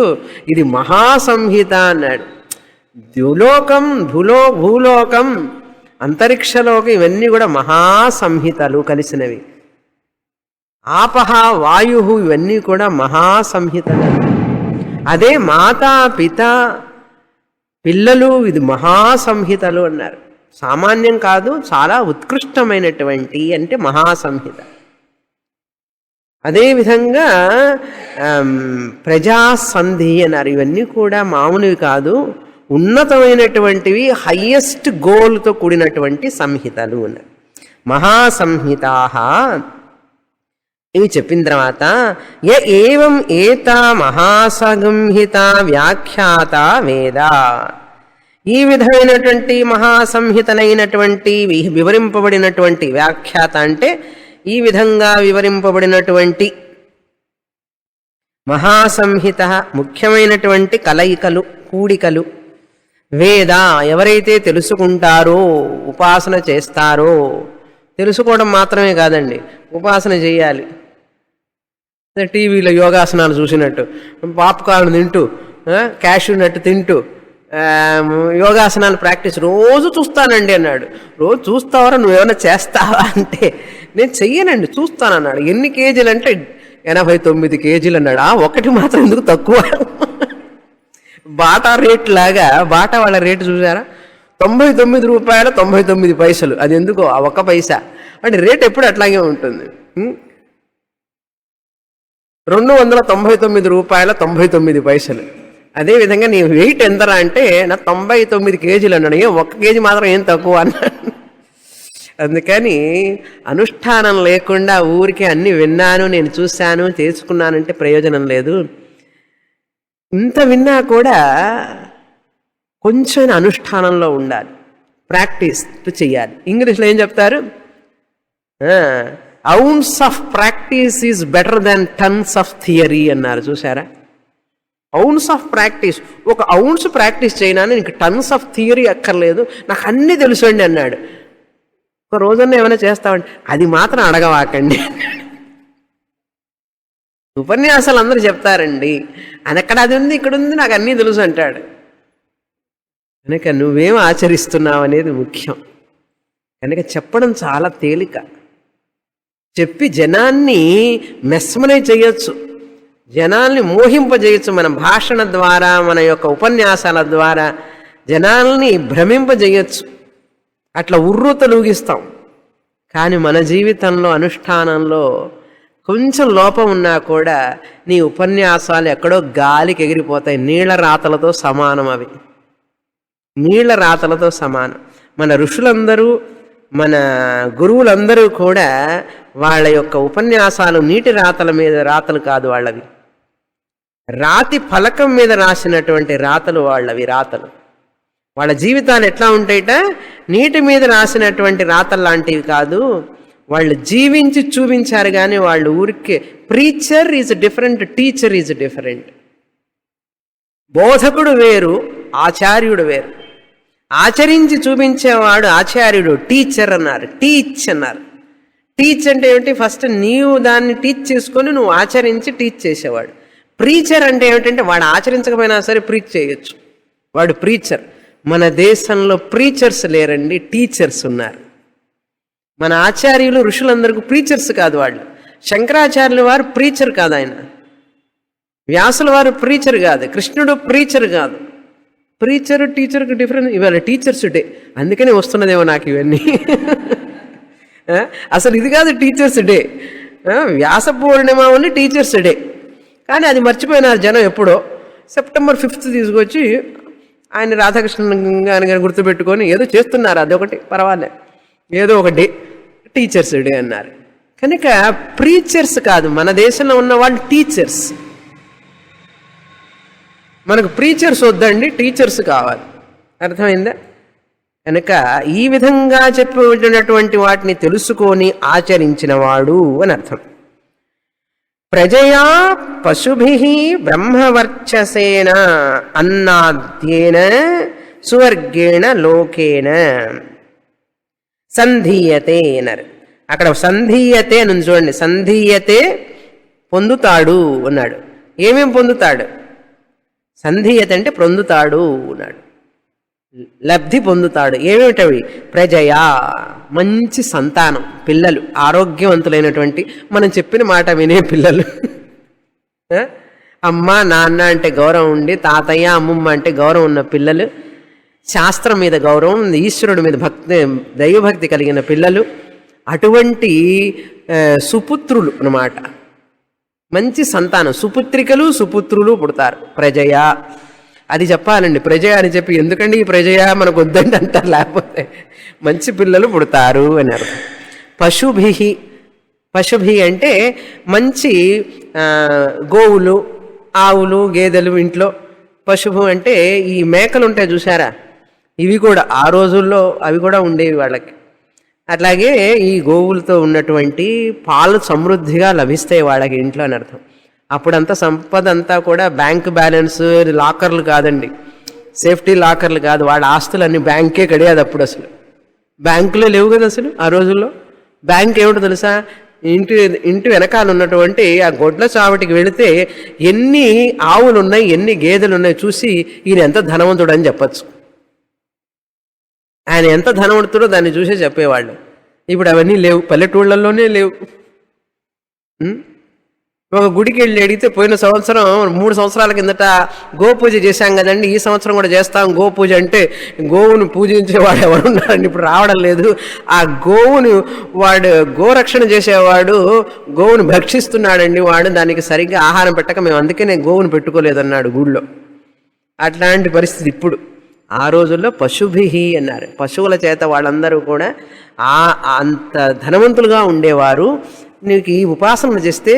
[SPEAKER 1] ఇది మహాసంహిత అన్నాడు. ద్యులోకం, భూలోకం, అంతరిక్షలోకం, ఇవన్నీ కూడా మహాసంహితలు కలిసినవి. ఆపహ, వాయు, ఇవన్నీ కూడా మహాసంహితలు. అదే మాతా, పిత, పిల్లలు, ఇది మహాసంహితలు అన్నారు. సామాన్యం కాదు, చాలా ఉత్కృష్టమైనటువంటి అంటే మహాసంహిత. అదేవిధంగా ప్రజాసంధి అన్నారు. ఇవన్నీ కూడా మామూలువి కాదు, ఉన్నతమైనటువంటివి, హయ్యెస్ట్ గోల్తో కూడినటువంటి సంహితలు అన్నారు. మహాసంహితా. ఇవి చెప్పిన తర్వాత ఏవం ఏతా మహాసంహిత వ్యాఖ్యాత వేద, ఈ విధమైనటువంటి మహాసంహితలైనటువంటి వివరింపబడినటువంటి, వ్యాఖ్యాత అంటే ఈ విధంగా వివరింపబడినటువంటి మహాసంహిత, ముఖ్యమైనటువంటి కలయికలు, కూడికలు. వేద ఎవరైతే తెలుసుకుంటారో, ఉపాసన చేస్తారో, తెలుసుకోవడం మాత్రమే కాదండి, ఉపాసన చేయాలి. టీవీలో యోగాసనాలు చూసినట్టు, పాప్కార్న్ తింటూ, క్యాష్యూ నట్టు తింటూ యోగాసనాలు ప్రాక్టీస్ రోజు చూస్తానండి అన్నాడు. రోజు చూస్తావరా, నువ్వేమైనా చేస్తావా అంటే నేను చెయ్యనండి, చూస్తానన్నాడు. ఎన్ని కేజీలు అంటే 89 కేజీలు అన్నాడు. ఒకటి మాత్రం ఎందుకు తక్కువ? బాటా రేట్ లాగా, బాటా వాళ్ళ రేటు చూసారా, 99 రూపాయల 99 పైసలు. అది ఎందుకో ఆ 1 పైసా అంటే రేట్ ఎప్పుడు అట్లాగే ఉంటుంది. 299 రూపాయల 99 పైసలు. అదేవిధంగా నీ వెయిట్ ఎంతరా అంటే నా 99 కేజీలు అన్నాడు. 1 కేజీ మాత్రం ఏం తక్కువ అన్నాడు. అందుకని అనుష్ఠానం లేకుండా ఊరికే అన్ని విన్నాను, నేను చూశాను, చేసుకున్నానంటే ప్రయోజనం లేదు. ఇంత విన్నా కూడా కొంచెం అనుష్ఠానంలో ఉండాలి, ప్రాక్టీస్ చెయ్యాలి. ఇంగ్లీష్లో ఏం చెప్తారు? Ounce of practice is better than tons of theory అన్నారు. చూసారా? Ounce of practice, 1 ounce practice చేయనా, నీకు టన్స్ ఆఫ్ థియరీ అక్కర్లేదు, నాకు అన్నీ తెలుసండి అన్నాడు. ఒక రోజన్నా ఏమైనా చేస్తామండి, అది మాత్రం అడగవాకండి. ఉపన్యాసాలు అందరూ చెప్తారండి, అని అక్కడ అది ఉంది, ఇక్కడ ఉంది, నాకు అన్నీ తెలుసు అంటాడు. కనుక నువ్వేం ఆచరిస్తున్నావు అనేది ముఖ్యం. కనుక చెప్పడం చాలా తేలిక. చెప్పి జనాన్ని మెస్మరైజ్ చేయొచ్చు, జనాల్ని మోహింపజేయచ్చు. మన భాషణ ద్వారా, మన యొక్క ఉపన్యాసాల ద్వారా జనాల్ని భ్రమింపజేయచ్చు. అట్లా ఉర్రూతలూగిస్తాం. కానీ మన జీవితంలో, అనుష్ఠానంలో కొంచెం లోపం ఉన్నా కూడా నీ ఉపన్యాసాలు ఎక్కడో గాలికి ఎగిరిపోతాయి. నీళ్ల రాతలతో సమానం అవి, నీళ్ల రాతలతో సమానం. మన ఋషులందరూ, మన గురువులందరూ కూడా వాళ్ళ యొక్క ఉపన్యాసాలు నీటి రాతల మీద రాతలు కాదు వాళ్ళవి, రాతి ఫలకం మీద రాసినటువంటి రాతలు వాళ్ళవి. రాతలు వాళ్ళ జీవితాలు ఎట్లా ఉంటాయిట, నీటి మీద రాసినటువంటి రాతలు లాంటివి కాదు. వాళ్ళు జీవించి చూపించారు. కానీ వాళ్ళు ఊరికే, preacher is different, teacher is different. బోధకుడు వేరు, ఆచార్యుడు వేరు. ఆచరించి చూపించేవాడు ఆచార్యుడు, టీచర్ అన్నారు, టీచ్ అన్నారు. టీచ్ అంటే ఏమిటి? ఫస్ట్ నీవు దాన్ని టీచ్ చేసుకొని నువ్వు ఆచరించి టీచ్ చేసేవాడు. ప్రీచర్ అంటే ఏమిటంటే వాడు ఆచరించకపోయినా సరే ప్రీచ్ చేయొచ్చు, వాడు ప్రీచర్. మన దేశంలో ప్రీచర్స్ లేరండి, టీచర్స్ ఉన్నారు. మన ఆచార్యులు ఋషులందరికీ ప్రీచర్స్ కాదు వాళ్ళు. శంకరాచార్యుల వారు ప్రీచర్ కాదు, ఆయన వ్యాసుల వారు ప్రీచర్ కాదు, కృష్ణుడు ప్రీచర్ కాదు. ప్రీచర్ టీచర్కి డిఫరెన్స్. ఇవాళ టీచర్స్ డే, అందుకనే వస్తున్నదేమో నాకు ఇవన్నీ. అసలు ఇది కాదు టీచర్స్ డే. వ్యాస పూర్ణిమ ఓన్లీ టీచర్స్ డే, కానీ అది మర్చిపోయినారు జనం. ఎప్పుడో సెప్టెంబర్ 5th తీసుకొచ్చి ఆయన రాధాకృష్ణ గారిని గుర్తుపెట్టుకొని ఏదో చేస్తున్నారు, అదొకటి పర్వాలే, ఏదో ఒక డే టీచర్స్ డే అన్నారు. కనుక ప్రీచర్స్ కాదు, మన దేశంలో ఉన్న వాళ్ళు టీచర్స్. మనకు ప్రీచర్స్ వద్దండి, టీచర్స్ కావాలి. అర్థమైందా? కనుక ఈ విధంగా చెప్పినటువంటి వాటిని తెలుసుకొని ఆచరించిన వాడు అని అర్థం. ప్రజయా పశుభిః బ్రహ్మవర్చసేన అన్నాద్యేన సువర్గేణ లోకేన సంధీయతే అన్నారు. అక్కడ సంధీయతే అని చూడండి. సంధీయతే పొందుతాడు అన్నాడు. ఏమేం పొందుతాడు? సంధీయత అంటే పొందుతాడు అన్నాడు, లబ్ధి పొందుతాడు. ఏమిటవి? ప్రజయా, మంచి సంతానం, పిల్లలు, ఆరోగ్యవంతులైనటువంటి, మనం చెప్పిన మాట వినే పిల్లలు. అమ్మ నాన్న అంటే గౌరవం ఉండి, తాతయ్య అమ్మమ్మ అంటే గౌరవం ఉన్న పిల్లలు, శాస్త్రం మీద గౌరవం, ఈశ్వరుడి మీద భక్తి, దైవభక్తి కలిగిన పిల్లలు, అటువంటి సుపుత్రులు అన్నమాట. మంచి సంతానం, సుపుత్రికలు సుపుత్రులు పుడతారు. ప్రజయ అది చెప్పాలండి. ప్రజయ అని చెప్పి ఎందుకండి ఈ ప్రజయ మనకు వద్దండి అంటారు, లేకపోతే మంచి పిల్లలు పుడతారు అని అర్థం. పశుభిః, పశుభి అంటే మంచి గోవులు, ఆవులు, గేదెలు ఇంట్లో. పశువు అంటే ఈ మేకలు ఉంటాయి చూసారా, ఇవి కూడా ఆ రోజుల్లో అవి కూడా ఉండేవి వాళ్ళకి. అట్లాగే ఈ గోవులతో ఉన్నటువంటి పాలు సమృద్ధిగా లభిస్తాయి వాళ్ళకి ఇంట్లో అని అర్థం. అప్పుడంతా సంపద అంతా కూడా బ్యాంక్ బ్యాలెన్స్, లాకర్లు కాదండి, సేఫ్టీ లాకర్లు కాదు, వాళ్ళ ఆస్తులన్నీ బ్యాంకే కడియాది. అప్పుడు అసలు బ్యాంకులో లేవు కదా అసలు ఆ రోజుల్లో. బ్యాంక్ ఏమిటో తెలుసా? ఇంటి వెనకాల ఉన్నటువంటి ఆ గొడ్ల చావటికి వెళితే ఎన్ని ఆవులు ఉన్నాయి, ఎన్ని గేదెలు ఉన్నాయి చూసి ఈయన ఎంత ధనవంతుడు అని చెప్పచ్చు. ఆయన ఎంత ధనవంతుడో దాన్ని చూసే చెప్పేవాళ్ళు. ఇప్పుడు అవన్నీ లేవు, పల్లెటూళ్ళల్లోనే లేవు. ఒక గుడికి వెళ్ళి అడిగితే పోయిన సంవత్సరం 3 సంవత్సరాల కిందట గోపూజ చేశాం కదండి, ఈ సంవత్సరం కూడా చేస్తాం గోపూజ అంటే, గోవును పూజించేవాడు ఎవరున్నాడండి ఇప్పుడు రావడం లేదు. ఆ గోవును వాడు గోరక్షణ చేసేవాడు గోవును భక్షిస్తున్నాడండి, వాడు దానికి సరిగ్గా ఆహారం పెట్టక మేము అందుకనే గోవును పెట్టుకోలేదన్నాడు గుడిలో. అట్లాంటి పరిస్థితి ఇప్పుడు. ఆ రోజుల్లో పశుభిః అన్నారు. పశువుల చేత వాళ్ళందరూ కూడా అంత ధనవంతులుగా ఉండేవారు. నీకు ఈ ఉపాసన చేస్తే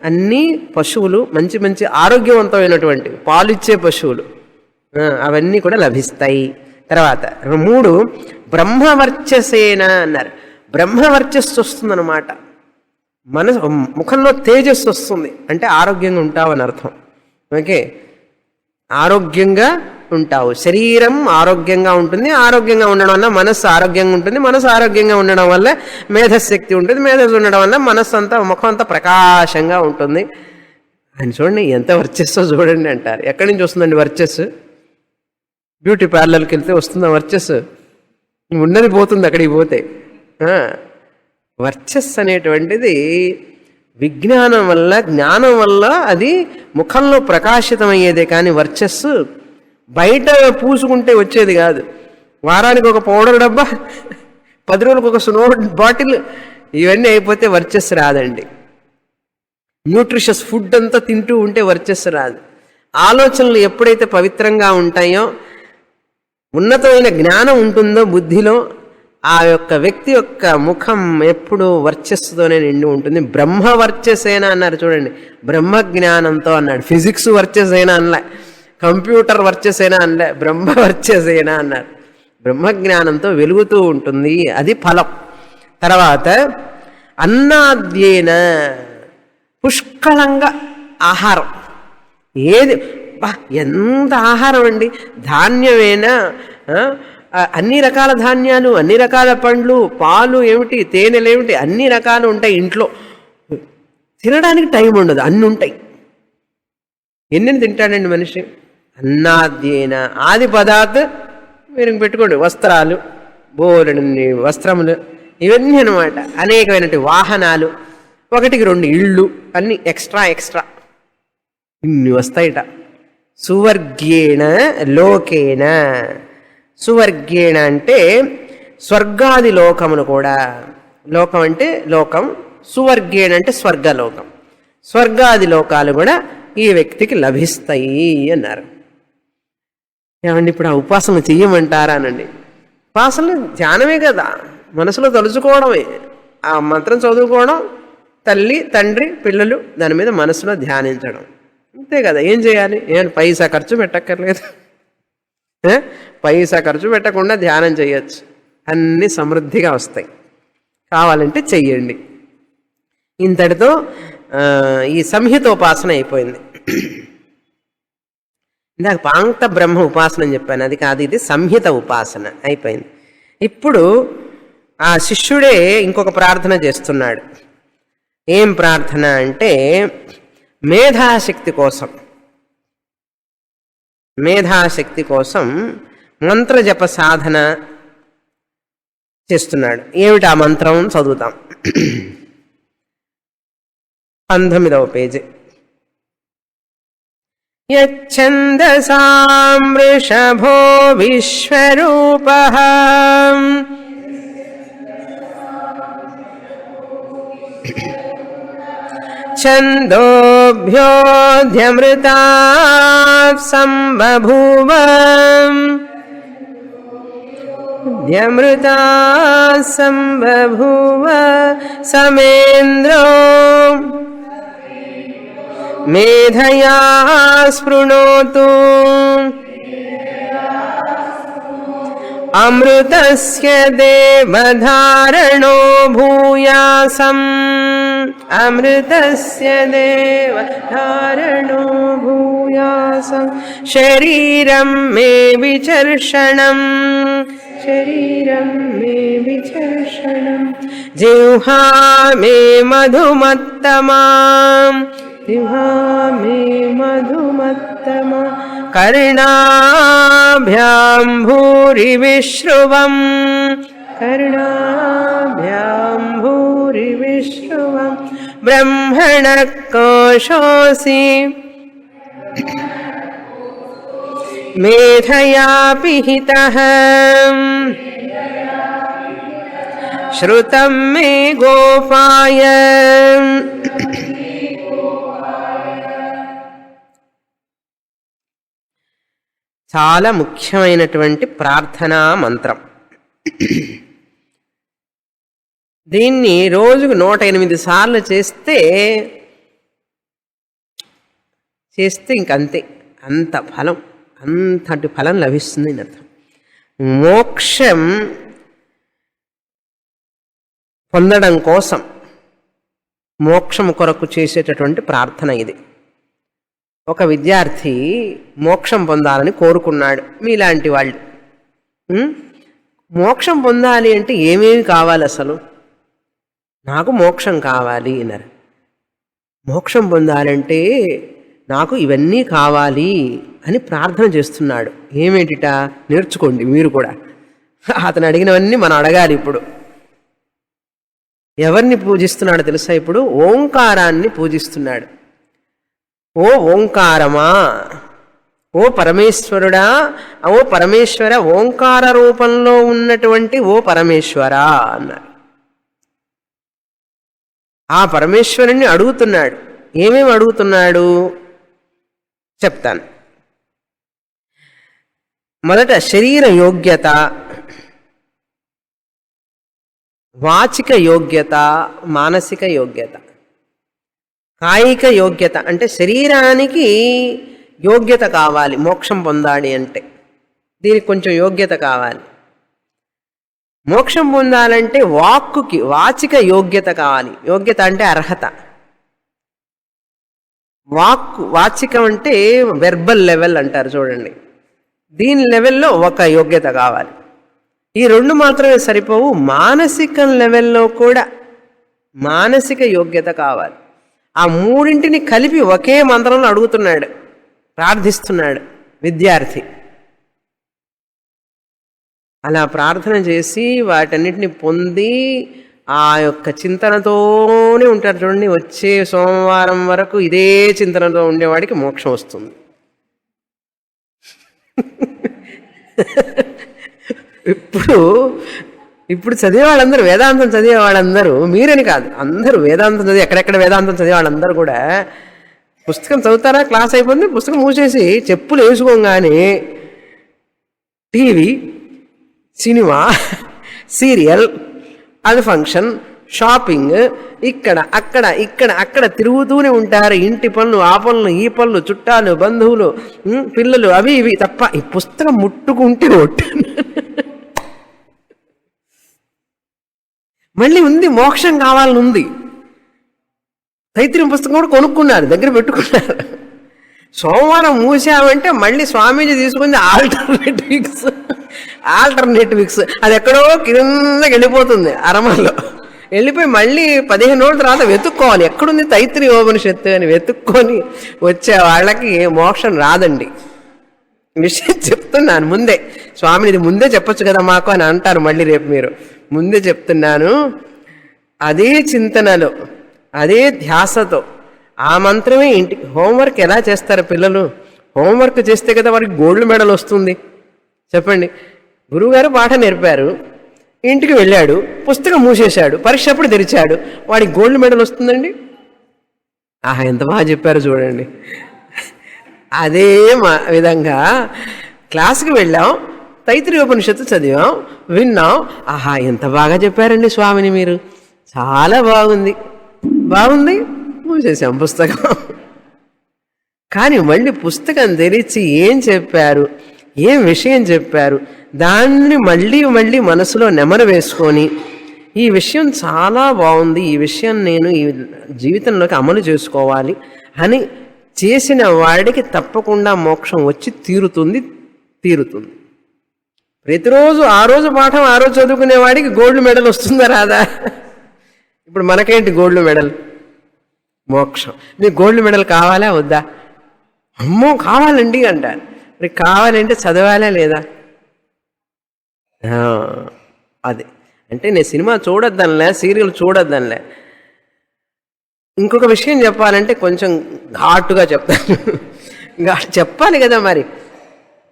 [SPEAKER 1] అన్ని పశువులు మంచి మంచి ఆరోగ్యవంతమైనటువంటి పాలిచ్చే పశువులు అవన్నీ కూడా లభిస్తాయి. తర్వాత 3 బ్రహ్మవర్చసేన అన్నారు. బ్రహ్మవర్చస్సు వస్తుందన్నమాట. ముఖంలో తేజస్సు వస్తుంది అంటే ఆరోగ్యంగా ఉంటావు అని అర్థం. ఓకే, ఆరోగ్యంగా ఉంటావు, శరీరం ఆరోగ్యంగా ఉంటుంది, ఆరోగ్యంగా ఉండడం వల్ల మనస్సు ఆరోగ్యంగా ఉంటుంది, మనసు ఆరోగ్యంగా ఉండడం వల్ల మేధశక్తి ఉంటుంది, మేధస్సు ఉండడం వల్ల మనస్సు అంతా, ముఖం అంతా ప్రకాశంగా ఉంటుంది. అని చూడండి ఎంత వర్చస్సో చూడండి అంటారు. ఎక్కడి నుంచి వస్తుందండి వర్చస్సు? బ్యూటీ పార్లర్కి వెళ్తే వస్తుందా వర్చస్సు? ఉన్నది పోతుంది అక్కడికి పోతే. వర్చస్సు అనేటువంటిది విజ్ఞానం వల్ల, జ్ఞానం వల్ల అది ముఖంలో ప్రకాశితమయ్యేదే, కానీ వర్చస్సు బయట పూసుకుంటే వచ్చేది కాదు. వారానికి ఒక పౌడర్ డబ్బా, 10 రోజులకు ఒక స్నో బాటిల్, ఇవన్నీ అయిపోతే వర్చస్సు రాదండి. న్యూట్రిషస్ ఫుడ్ అంతా తింటూ ఉంటే వర్చస్సు రాదు. ఆలోచనలు ఎప్పుడైతే పవిత్రంగా ఉంటాయో, ఉన్నతమైన జ్ఞానం ఉంటుందో బుద్ధిలో, ఆ యొక్క వ్యక్తి యొక్క ముఖం ఎప్పుడు వర్చస్సుతోనే నిండి ఉంటుంది. బ్రహ్మవర్చసేన అన్నారు చూడండి, బ్రహ్మజ్ఞానంతో అన్నాడు. ఫిజిక్స్ వర్చసేన అనలే, కంప్యూటర్ వర్చసేన అనలే, బ్రహ్మవర్చసేన అన్నారు. బ్రహ్మజ్ఞానంతో వెలుగుతూ ఉంటుంది, అది ఫలం. తర్వాత అన్నాద్యేన, పుష్కలంగా ఆహారం. ఏది ఎంత ఆహారం అండి! ధాన్యమైనా, అన్ని రకాల ధాన్యాలు, అన్ని రకాల పండ్లు, పాలు ఏమిటి, తేనెలు ఏమిటి, అన్ని రకాలు ఉంటాయి ఇంట్లో. తినడానికి టైం ఉండదు, అన్నీ ఉంటాయి. ఎన్ని తింటాడండి మనిషి? అన్నాద్యేన ఆది పదార్థ మీరు పెట్టుకోండి. వస్త్రాలు, బోలెడన్ని వస్త్రములు, ఇవన్నీ అనమాట. అనేకమైనటువంటి వాహనాలు, 1-2 ఇళ్ళు, అన్ని ఎక్స్ట్రా ఎక్స్ట్రా ఇన్ని వస్తాయిట. సువర్గేణ లోకేన, సువర్గేణ అంటే స్వర్గాది లోకమును కూడా, లోకం అంటే లోకం, సువర్గేణ అంటే స్వర్గలోకం, స్వర్గాది లోకాలు కూడా ఈ వ్యక్తికి లభిస్తాయి అన్నారు. ఏమండి ఇప్పుడు ఆ ఉపాసన చెయ్యమంటారా అనండి? ఉపాసన ధ్యానమే కదా, మనసులో తలుచుకోవడమే, ఆ మంత్రం చదువుకోవడం, తల్లి తండ్రి పిల్లలు దాని మీద మనసులో ధ్యానించడం, అంతే కదా. ఏం చేయాలి? పైసా ఖర్చు పెట్టక్కర్లేదు, పైసా ఖర్చు పెట్టకుండా ధ్యానం చేయొచ్చు, అన్నీ సమృద్ధిగా వస్తాయి. కావాలంటే చెయ్యండి. ఇంతటితో ఈ సంహితోపాసన అయిపోయింది. ఇందాక పాంక్త బ్రహ్మ ఉపాసన అని చెప్పాను, అది కాదు, ఇది సంహిత ఉపాసన అయిపోయింది. ఇప్పుడు ఆ శిష్యుడే ఇంకొక ప్రార్థన చేస్తున్నాడు. ఏం ప్రార్థన అంటే మేధాశక్తి కోసం, మేధాశక్తి కోసం మంత్రజప సాధన చేస్తున్నాడు. ఏమిటి ఆ మంత్రం? చదువుతాం. 19వ పేజీ. యచ్ఛందసాం వృషభో విశ్వరూపః ఛందోభ్యోऽధ్యమృతాః సంబభూవ ధ్యమృతాః సంబభూవ సಮೇంద్రో మేధయా స్పృణోతు అమృతస్య దేవధారణో భూయాసం అమృతస్య దేవధారణో భూయాసం శరీరం మే విచర్షణం శరీరం మే విచర్షణం జిహ్వా మే మధుమత్తమా జిహ్వా మే మధుమత్తమా కర్ణాభ్యాం భూరి విశ్రువం కర్ణాభ్యాం భూరి విశ్రువం బ్రహ్మణ కోశోసి మేధయా పిహితః శ్రుతం మే గోపాయ. చాలా ముఖ్యమైనటువంటి ప్రార్థనా మంత్రం. దీన్ని రోజుకు 108 సార్లు చేస్తే ఇంకంతే, అంత ఫలం, అంతటి ఫలం లభిస్తుంది అని అర్థం. మోక్షం పొందడం కోసం, మోక్షం కొరకు చేసేటటువంటి ప్రార్థన ఇది. ఒక విద్యార్థి మోక్షం పొందాలని కోరుకున్నాడు. మీలాంటి వాళ్ళు మోక్షం పొందాలి అంటే ఏమేమి కావాలి? అసలు నాకు మోక్షం కావాలి అన్నారు. మోక్షం పొందాలంటే నాకు ఇవన్నీ కావాలి అని ప్రార్థన చేస్తున్నాడు. ఏమేంటిట నేర్చుకోండి మీరు కూడా. అతను అడిగినవన్నీ మనం అడగాలి. ఇప్పుడు ఎవరిని పూజిస్తున్నాడు తెలుసా? ఇప్పుడు ఓంకారాన్ని పూజిస్తున్నాడు. ఓ ఓంకారమా, ఓ పరమేశ్వరుడా, ఓ పరమేశ్వర, ఓంకార రూపంలో ఉన్నటువంటి ఓ పరమేశ్వరా అన్నారు. ఆ పరమేశ్వరుణ్ణి అడుగుతున్నాడు. ఏమేమి అడుగుతున్నాడు చెప్తాను. మొదట శరీర యోగ్యత, వాచిక యోగ్యత, మానసిక యోగ్యత. కాయిక యోగ్యత అంటే శరీరానికి యోగ్యత కావాలి మోక్షం పొందాలి అంటే, దీనికి కొంచెం యోగ్యత కావాలి. మోక్షం పొందాలంటే వాక్కుకి వాచిక యోగ్యత కావాలి. యోగ్యత అంటే అర్హత. వాచికం అంటే వెర్బల్ లెవెల్ అంటారు చూడండి, దీని లెవెల్లో ఒక యోగ్యత కావాలి. ఈ రెండు మాత్రమే సరిపోవు, మానసిక లెవెల్లో కూడా మానసిక యోగ్యత కావాలి. ఆ మూడింటిని కలిపి ఒకే మంత్రంలో అడుగుతున్నాడు, ప్రార్థిస్తున్నాడు విద్యార్థి. అలా ప్రార్థన చేసి వాటన్నిటిని పొంది ఆ యొక్క చింతనతోనే ఉంటారు. చూడండి, వచ్చే సోమవారం వరకు ఇదే చింతనతో ఉండేవాడికి మోక్షం వస్తుంది. ఇప్పుడు చదివే వాళ్ళందరూ, వేదాంతం చదివే వాళ్ళందరూ, మీరని కాదు, అందరూ వేదాంతం చదివి ఎక్కడెక్కడ వేదాంతం చదివే వాళ్ళందరూ కూడా పుస్తకం చదువుతారా, క్లాస్ అయిపోయింది, పుస్తకం మూసేసి చెప్పులు వేసుకోగానే టీవీ, సినిమా, సీరియల్, అది ఫంక్షన్, షాపింగ్, ఇక్కడ అక్కడ ఇక్కడ అక్కడ తిరుగుతూనే ఉంటారు. ఇంటి పనులు, ఆ పనులు, ఈ పనులు, చుట్టాలు, బంధువులు, పిల్లలు, అవి ఇవి తప్ప ఈ పుస్తకం ముట్టుకుంటే ఒట్టు. మళ్ళీ ఉంది, మోక్షం కావాలని ఉంది. తైత్రీయం పుస్తకం కూడా కొనుక్కున్నారు, దగ్గర పెట్టుకున్నారు. సోమవారం మూసామంటే మళ్ళీ స్వామీజీ తీసుకుంది ఆల్టర్నేట్ విక్స్. అది ఎక్కడో కిందకి వెళ్ళిపోతుంది, అరమల్లో వెళ్ళిపోయి మళ్ళీ 15 రోజుల తర్వాత వెతుక్కోవాలి, ఎక్కడుంది తైత్రీయోపనిషత్తు అని వెతుక్కొని వచ్చే వాళ్ళకి మోక్షం రాదండి. విషయం చెప్తున్నాను ముందే. స్వామిని ఇది ముందే చెప్పొచ్చు కదా మాకు అని అంటారు మళ్ళీ రేపు. మీరు ముందే చెప్తున్నాను, అదే చింతనలో, అదే ధ్యాసతో ఆ మంత్రమే ఇంటికి. హోంవర్క్ ఎలా చేస్తారు పిల్లలు? హోంవర్క్ చేస్తే కదా వారికి గోల్డ్ మెడల్ వస్తుంది. చెప్పండి, గురువుగారు పాఠం నేర్పారు, ఇంటికి వెళ్ళాడు, పుస్తకం మూసేశాడు, పరీక్ష అప్పుడు తెరిచాడు, వాడికి గోల్డ్ మెడల్ వస్తుందండి. ఆహా, ఎంత బాగా చెప్పారు చూడండి. అదే విధంగా క్లాస్కి వెళ్ళాం, తైత్రీయోపనిషత్తు చదివాం, విన్నాం, ఆహా ఎంత బాగా చెప్పారండి స్వామిని మీరు, చాలా బాగుంది, బాగుంది, మూసేసాం పుస్తకం. కానీ మళ్ళీ పుస్తకం తెరిచి ఏం చెప్పారు, ఏం విషయం చెప్పారు, దాన్ని మళ్ళీ మళ్ళీ మనసులో నెమరు వేసుకొని ఈ విషయం చాలా బాగుంది, ఈ విషయం నేను ఈ జీవితంలోకి అమలు చేసుకోవాలి అని చేసిన వాడికి తప్పకుండా మోక్షం వచ్చి తీరుతుంది. ప్రతిరోజు ఆ రోజు పాఠం ఆ రోజు చదువుకునే వాడికి గోల్డ్ మెడల్ వస్తుందా రాదా? ఇప్పుడు మనకేంటి గోల్డ్ మెడల్? మోక్షం. మీకు గోల్డ్ మెడల్ కావాలా వద్దా? అమ్మో కావాలండి అంటారు. మరి కావాలంటే చదవాలా లేదా? అది అంటే నేను సినిమా చూడొద్దనిలే, సీరియల్ చూడొద్దనిలే. ఇంకొక విషయం చెప్పాలంటే కొంచెం ఘాటుగా చెప్తాను. చెప్పాలి కదా మరి,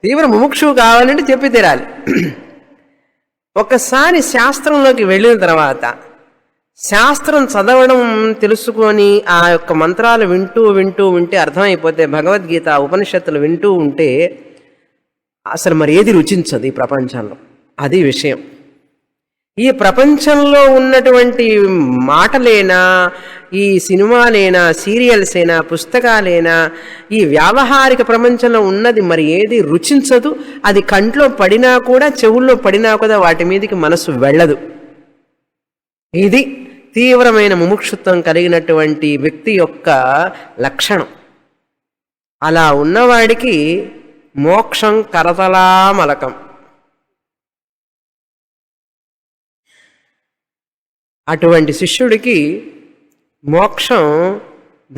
[SPEAKER 1] తీవ్ర ముముక్షువు కావాలంటే చెప్పి తీరాలి. ఒకసారి శాస్త్రంలోకి వెళ్ళిన తర్వాత శాస్త్రం చదవడం తెలుసుకొని ఆ యొక్క మంత్రాలు వింటే అర్థమైపోతే, భగవద్గీత ఉపనిషత్తులు వింటూ ఉంటే అసలు మరి ఏది రుచించదు ఈ ప్రపంచంలో. అది విషయం. ఈ ప్రపంచంలో ఉన్నటువంటి మాటలేనా, ఈ సినిమాలేనా, సీరియల్సేనా, పుస్తకాలేనా, ఈ వ్యావహారిక ప్రపంచంలో ఉన్నది మరి ఏది రుచించదు. అది కంట్లో పడినా కూడా, చెవుల్లో పడినా కూడా వాటి మీదకి మనసు వెళ్ళదు. ఇది తీవ్రమైన ముముక్షుత్వం కలిగినటువంటి వ్యక్తి యొక్క లక్షణం. అలా ఉన్నవాడికి మోక్షం కరతలామలకం. అటువంటి శిష్యుడికి మోక్షం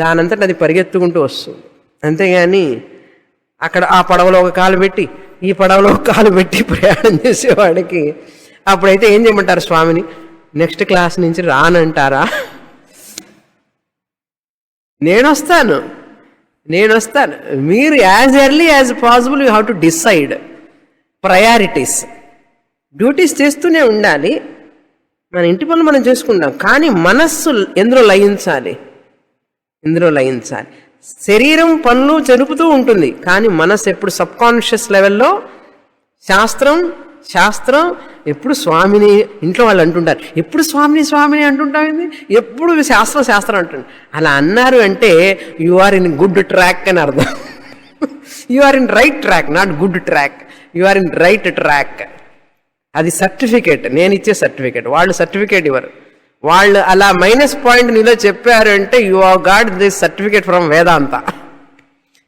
[SPEAKER 1] దానంతట అది పరిగెత్తుకుంటూ వస్తుంది. అంతేగాని అక్కడ ఆ పడవలో ఒక కాలు పెట్టి ఈ పడవలో ఒక కాలు పెట్టి ప్రయాణం చేసేవాడికి అప్పుడైతే ఏం చేయమంటారు స్వామిని? నెక్స్ట్ క్లాస్ నుంచి రానంటారా? నేను వస్తాను. మీరు as early as possible you have to decide priorities. Duties చేస్తూనే ఉండాలి, మన ఇంటి పనులు మనం చేసుకుంటాం, కానీ మనస్సు ఎందులో లయించాలి? శరీరం పనులు జరుపుతూ ఉంటుంది, కానీ మనస్సు ఎప్పుడు సబ్కాన్షియస్ లెవెల్లో శాస్త్రం ఎప్పుడు స్వామిని. ఇంట్లో వాళ్ళు అంటుంటారు, ఎప్పుడు స్వామిని అంటుంటాం, ఎప్పుడు శాస్త్రం అంటుంది. అలా అన్నారు అంటే you are in good track అని అర్థం. You are in right track, not good track, you are in right track. అది సర్టిఫికేట్, నేను ఇచ్చే సర్టిఫికేట్. వాళ్ళు సర్టిఫికేట్ ఇవ్వరు. వాళ్ళు అలా మైనస్ పాయింట్ నీలో చెప్పారు అంటే you have got this certificate from Vedanta.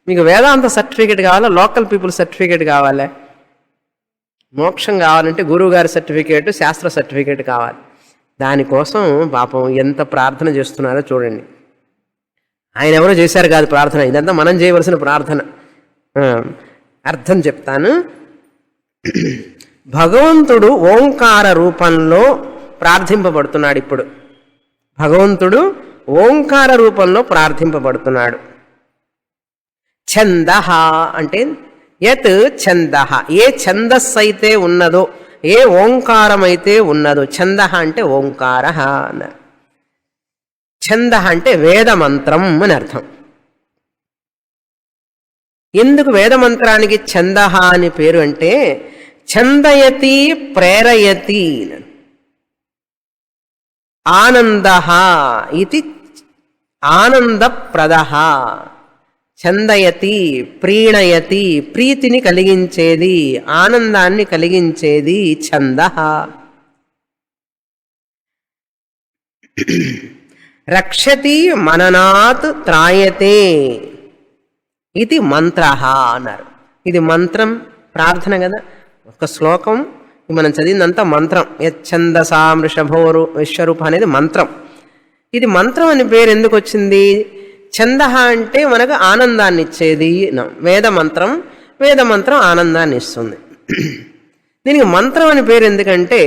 [SPEAKER 1] మీకు వేదాంత సర్టిఫికేట్ కావాలా, లోకల్ పీపుల్ సర్టిఫికేట్ కావాలా? మోక్షం కావాలంటే గురువుగారి సర్టిఫికేట్, శాస్త్ర సర్టిఫికేట్ కావాలి. దానికోసం పాపం ఎంత ప్రార్థన చేస్తున్నారో చూడండి. ఆయన ఎవరో చేశారు కాదు ప్రార్థన, ఇదంతా మనం చేయవలసిన ప్రార్థన. అర్థం చెప్తాను. భగవంతుడు ఓంకార రూపంలో ప్రార్థింపబడుతున్నాడు. ఇప్పుడు భగవంతుడు ఓంకార రూపంలో ప్రార్థింపబడుతున్నాడు. ఛందః అంటే యత్ ఛందః, ఏ ఛందస్సు అయితే ఉన్నదో, ఏ ఓంకారం అయితే ఉన్నదో. ఛందః అంటే ఓంకారః అన్నారు. ఛందః అంటే వేదమంత్రం అని అర్థం. ఎందుకు వేదమంత్రానికి ఛందః అని పేరు అంటే ఛందయతి ప్రేరయతి, ఆనందః ఇది ఆనందప్రదః. ఛందయతి ప్రీణయతి, ప్రీతిని కలిగించేది, ఆనందాన్ని కలిగించేది ఛందః. రక్షతి మననాత్ త్రాయతే ఇది మంత్రః అన్నారు. ఇది మంత్రం, ప్రార్థన కదా. ఒక శ్లోకం మనం చదివిందంతా మంత్రం. యచ్ఛందసాం వృషభోరు విశ్వరూప అనేది మంత్రం. ఇది మంత్రం అని పేరు ఎందుకు వచ్చింది? ఛందః అంటే మనకు ఆనందాన్ని ఇచ్చేది వేదమంత్రం. వేదమంత్రం ఆనందాన్ని ఇస్తుంది. దీనికి మంత్రం అని పేరు ఎందుకంటే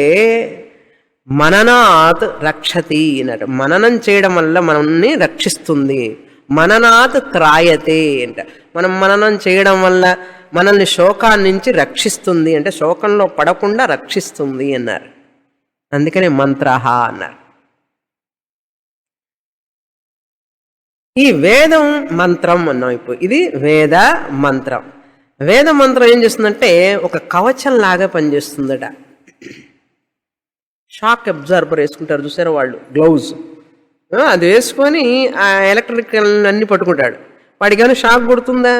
[SPEAKER 1] మననాత్ రక్షతి అన్నట్టు. మననం చేయడం వల్ల మనల్ని రక్షిస్తుంది. మననాత్ త్రాయతే అంట. మనం మననం చేయడం వల్ల మనల్ని శోకాన్ని నుంచి రక్షిస్తుంది, అంటే శోకంలో పడకుండా రక్షిస్తుంది అన్నారు. అందుకనే మంత్రః అన్నారు. ఈ వేదం మంత్రం అన్నాం. ఇప్పుడు ఇది వేద మంత్రం. వేద మంత్రం ఏం చేస్తుందంటే ఒక కవచం లాగా పనిచేస్తుందట. షాక్ అబ్జార్బర్ వేసుకుంటారు చూసారా వాళ్ళు, గ్లౌజ్. అది వేసుకొని ఆ ఎలక్ట్రికల్ అన్ని పట్టుకుంటాడు. వాడికి ఏమైనా షాక్ కొడుతుందా?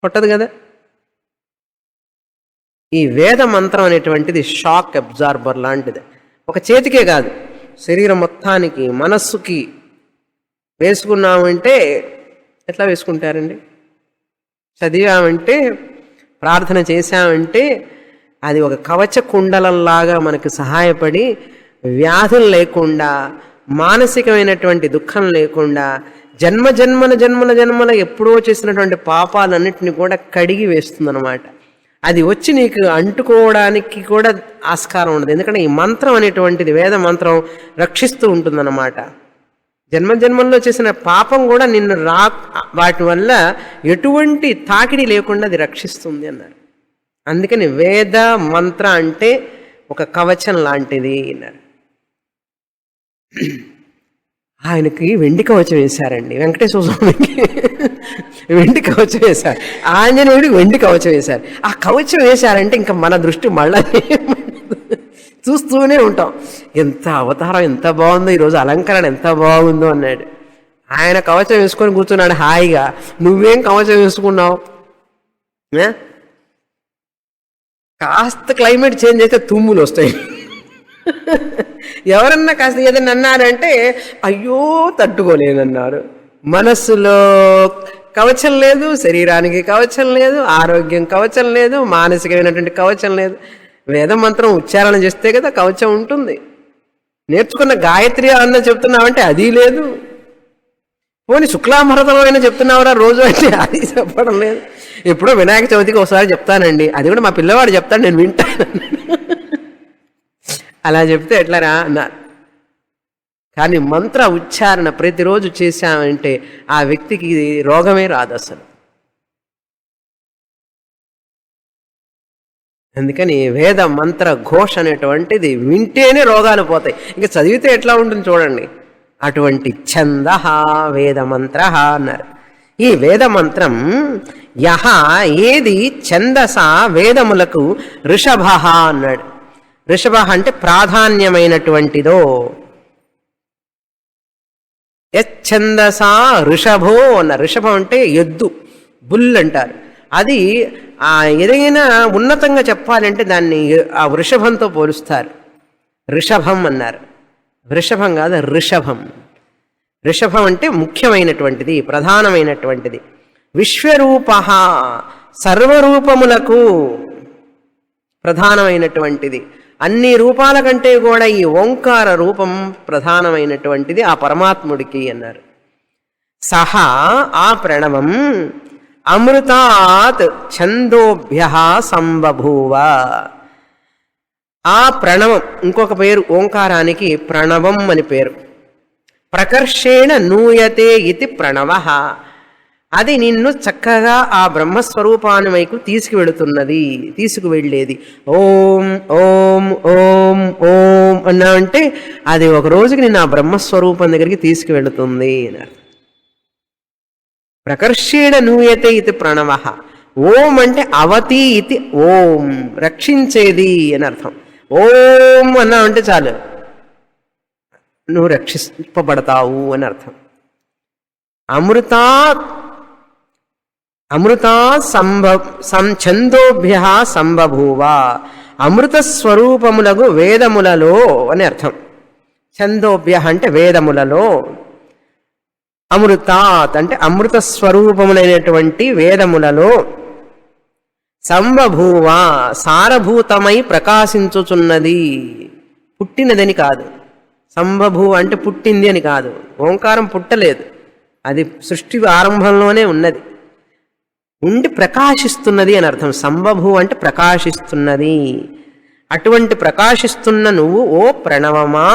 [SPEAKER 1] కొట్టదు కదా. ఈ వేద మంత్రం అనేటువంటిది షాక్ అబ్జార్బర్ లాంటిది. ఒక చేతికే కాదు, శరీరం మొత్తానికి, మనస్సుకి వేసుకున్నామంటే ఎట్లా వేసుకుంటారండి? చదివామంటే, ప్రార్థన చేశామంటే అది ఒక కవచ కుండలంలాగా మనకు సహాయపడి వ్యాధులు లేకుండా, మానసికమైనటువంటి దుఃఖం లేకుండా, జన్మల ఎప్పుడో చేసినటువంటి పాపాలన్నింటినీ కూడా కడిగి వేస్తుందన్నమాట. అది వచ్చి నీకు అంటుకోవడానికి కూడా ఆస్కారం ఉండదు. ఎందుకంటే ఈ మంత్రం అనేటువంటిది, వేద మంత్రం రక్షిస్తూ ఉంటుందన్నమాట. జన్మల్లో చేసిన పాపం కూడా నిన్ను వాటి వల్ల ఎటువంటి తాకిడి లేకుండా అది రక్షిస్తుంది అన్నారు. అందుకని వేద మంత్ర అంటే ఒక కవచం లాంటిది అన్నారు. ఆయనకి వెండి కవచం వేశారండి. వెంకటేశ్వర స్వామికి వెండి కవచం వేశారు. ఆంజనేయుడికి వెండి కవచం వేశారు. ఆ కవచం వేశారంటే ఇంకా మన దృష్టి మళ్ళీ చూస్తూనే ఉంటాం. ఎంత అవతారం ఎంత బాగుందో, ఈరోజు అలంకరణ ఎంత బాగుందో అన్నాడు. ఆయన కవచం వేసుకొని కూర్చున్నాడు హాయిగా. నువ్వేం కవచం వేసుకున్నావు? కాస్త క్లైమేట్ చేంజ్ అయితే తుమ్ములు వస్తాయి. ఎవరన్నా కాస్త ఏదైనా అన్నారంటే అయ్యో తట్టుకోలేనన్నారు. మనస్సులో కవచం లేదు, శరీరానికి కవచం లేదు, ఆరోగ్యం కవచం లేదు, మానసికమైనటువంటి కవచం లేదు. వేద మంత్రం ఉచ్చారణ చేస్తే కదా కవచం ఉంటుంది. నేర్చుకున్న గాయత్రి అన్న చెప్తున్నావంటే అది లేదు. పోనీ శుక్లాంబరతం అయినా చెప్తున్నావురా రోజు అంటే అది చెప్పడం లేదు. ఎప్పుడో వినాయక చవితికి ఒకసారి చెప్తానండి, అది కూడా మా పిల్లవాడు చెప్తాను, నేను వింటాను. అలా చెప్తే ఎట్లారా అన్నారు. కానీ మంత్ర ఉచ్చారణ ప్రతిరోజు చేశామంటే ఆ వ్యక్తికి రోగమే రాదు అసలు. అందుకని వేద మంత్ర ఘోష అనేటువంటిది వింటేనే రోగాలు పోతాయి. ఇంకా చదివితే ఎట్లా ఉంటుంది చూడండి. అటువంటి ఛందః వేద మంత్ర అన్నారు. ఈ వేద మంత్రం యహ ఏది ఛందస వేదములకు ఋషభ అన్నాడు. ఋషభ అంటే ప్రాధాన్యమైనటువంటిదో. యచ్ఛందస ఋషభో అన్న. ఋషభం అంటే ఎద్దు, బుల్ అంటారు. అది ఏదైనా ఉన్నతంగా చెప్పాలంటే దాన్ని ఆ వృషభంతో పోలుస్తారు. ఋషభం అన్నారు. వృషభం కాదు, ఋషభం. ఋషభం అంటే ముఖ్యమైనటువంటిది, ప్రధానమైనటువంటిది. విశ్వరూప సర్వరూపములకు ప్రధానమైనటువంటిది. అన్ని రూపాల కంటే కూడా ఈ ఓంకార రూపం ప్రధానమైనటువంటిది ఆ పరమాత్ముడికి అన్నారు. సహా ఆ ప్రణవం అమృతాత్ ఛందోభ్య సంబభూవ. ఆ ప్రణవం ఇంకొక పేరు ఓంకారానికి ప్రణవం అని పేరు. ప్రకర్షేణ నూయతే ఇది ప్రణవ. అది నిన్ను చక్కగా ఆ బ్రహ్మస్వరూపాన్ని వైపు తీసుకువెళ్ళేది. ఓం ఓం ఓం ఓం అన్నా అంటే అది ఒక రోజుకి నిన్ను ఆ బ్రహ్మస్వరూపం దగ్గరికి తీసుకువెళుతుంది అని. ప్రకర్షేణ నూయతే ఇది ప్రణవ. ఓం అంటే అవతి ఇది ఓం, రక్షించేది అని అర్థం. ఓం అన్నా అంటే చాలు, నువ్వు రక్షింపబడతావు అని అర్థం. అమృతా ఛందోభ్య సంబభూవ. అమృత స్వరూపములకు వేదములలో అని అర్థం. ఛందోభ్య అంటే వేదములలో, అమృతాత్ అంటే అమృత స్వరూపములైనటువంటి వేదములలో సంబభూవ సారభూతమై ప్రకాశించుచున్నది. పుట్టినదని కాదు. సంబభూవ అంటే పుట్టింది అని కాదు. ఓంకారం పుట్టలేదు, అది సృష్టి ఆరంభంలోనే ఉన్నది, ఉండి ప్రకాశిస్తున్నది అని అర్థం. సంబభూ అంటే ప్రకాశిస్తున్నది. అటువంటి ప్రకాశిస్తున్న నువ్వు ఓ ప్రణవమా,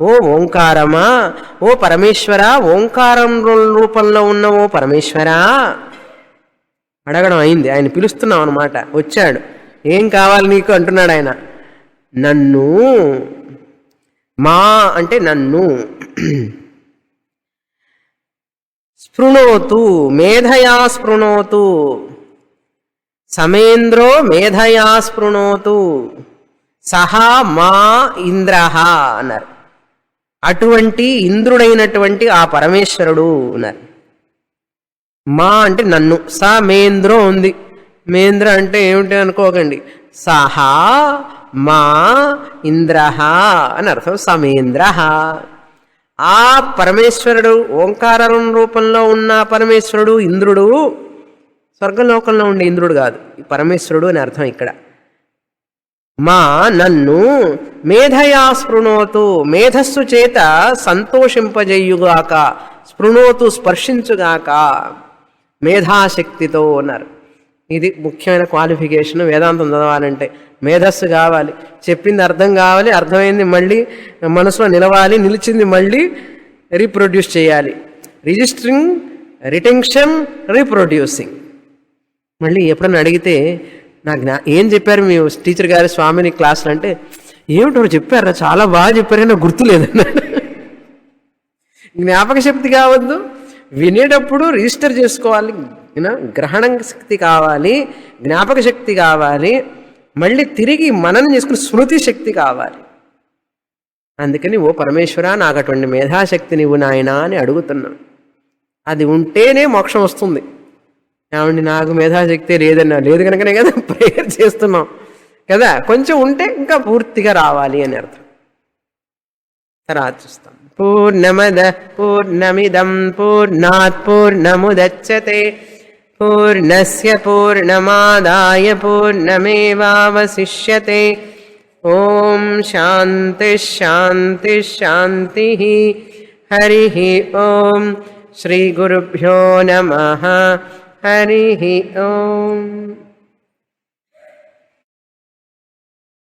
[SPEAKER 1] ఓ ఓంకారమా, ఓ పరమేశ్వర, ఓంకారం రూపంలో ఉన్న ఓ పరమేశ్వరా అడగడం అయింది. ఆయన పిలుస్తున్నాం అన్నమాట. వచ్చాడు, ఏం కావాలి నీకు అంటున్నాడు ఆయన. నన్ను, మా అంటే నన్ను, స్పృణోతు మేధయా స్పృణోతు, సಮೇంద్రో మేధయా స్పృణోతు, సహా మా ఇంద్రః అన్నారు. అటువంటి ఇంద్రుడైనటువంటి ఆ పరమేశ్వరుడు అన్నారు. మా అంటే నన్ను, స మేంద్రో ఉంది. మేంద్ర అంటే ఏమిటి అనుకోకండి, సహా మా ఇంద్రః అని అర్థం. సమేంద్రః ఆ పరమేశ్వరుడు, ఓంకారం రూపంలో ఉన్న పరమేశ్వరుడు ఇంద్రుడు, స్వర్గలోకంలో ఉండే ఇంద్రుడు కాదు, పరమేశ్వరుడు అని అర్థం ఇక్కడ. మా నన్ను మేధయా స్పృణోతు మేధస్సు చేత సంతోషింపజేయుగాక, స్పృణోతు స్పర్శించుగాక, మేధాశక్తితో అన్నారు. ఇది ముఖ్యమైన క్వాలిఫికేషన్ వేదాంతం చదవాలంటే. మేధస్సు కావాలి, చెప్పింది అర్థం కావాలి, అర్థమైంది మళ్ళీ మనసులో నిలవాలి, నిలిచింది మళ్ళీ రీప్రొడ్యూస్ చేయాలి. Registering, retention, reproducing. మళ్ళీ ఎప్పుడన్నా అడిగితే నాకు ఏం చెప్పారు మీ టీచర్ గారు స్వామిని క్లాసులు అంటే, ఏమిటో చెప్పారా, చాలా బాగా చెప్పారు, నాకు గుర్తులేదన్నాడు. జ్ఞాపక శక్తి కావద్దు, వినేటప్పుడు రిజిస్టర్ చేసుకోవాలి, గ్రహణ శక్తి కావాలి, జ్ఞాపక శక్తి కావాలి, మళ్ళీ తిరిగి మననం చేసుకుని స్మృతి శక్తి కావాలి. అందుకని ఓ పరమేశ్వర నాకు అటువంటి మేధాశక్తి నీవు నాయనా అని అడుగుతున్నాను. అది ఉంటేనే మోక్షం వస్తుంది. ఏమండి నాకు మేధాశక్తి లేదన్నా, లేదు కనుకనే కదా ప్రేయర్ చేస్తున్నాం కదా, కొంచెం ఉంటే ఇంకా పూర్తిగా రావాలి అని అర్థం. తర్వాత చూస్తాం. పూర్ణమద పూర్ణమిదం పూర్ణాత్ పూర్ణముదచ్యతే పూర్ణస్య పూర్ణమాదాయ పూర్ణమేవావశిష్యతే. ఓం శాంతి శాంతి శాంతి. హరి ఓం. శ్రీ గురుభ్యో నమః. హరి ఓం.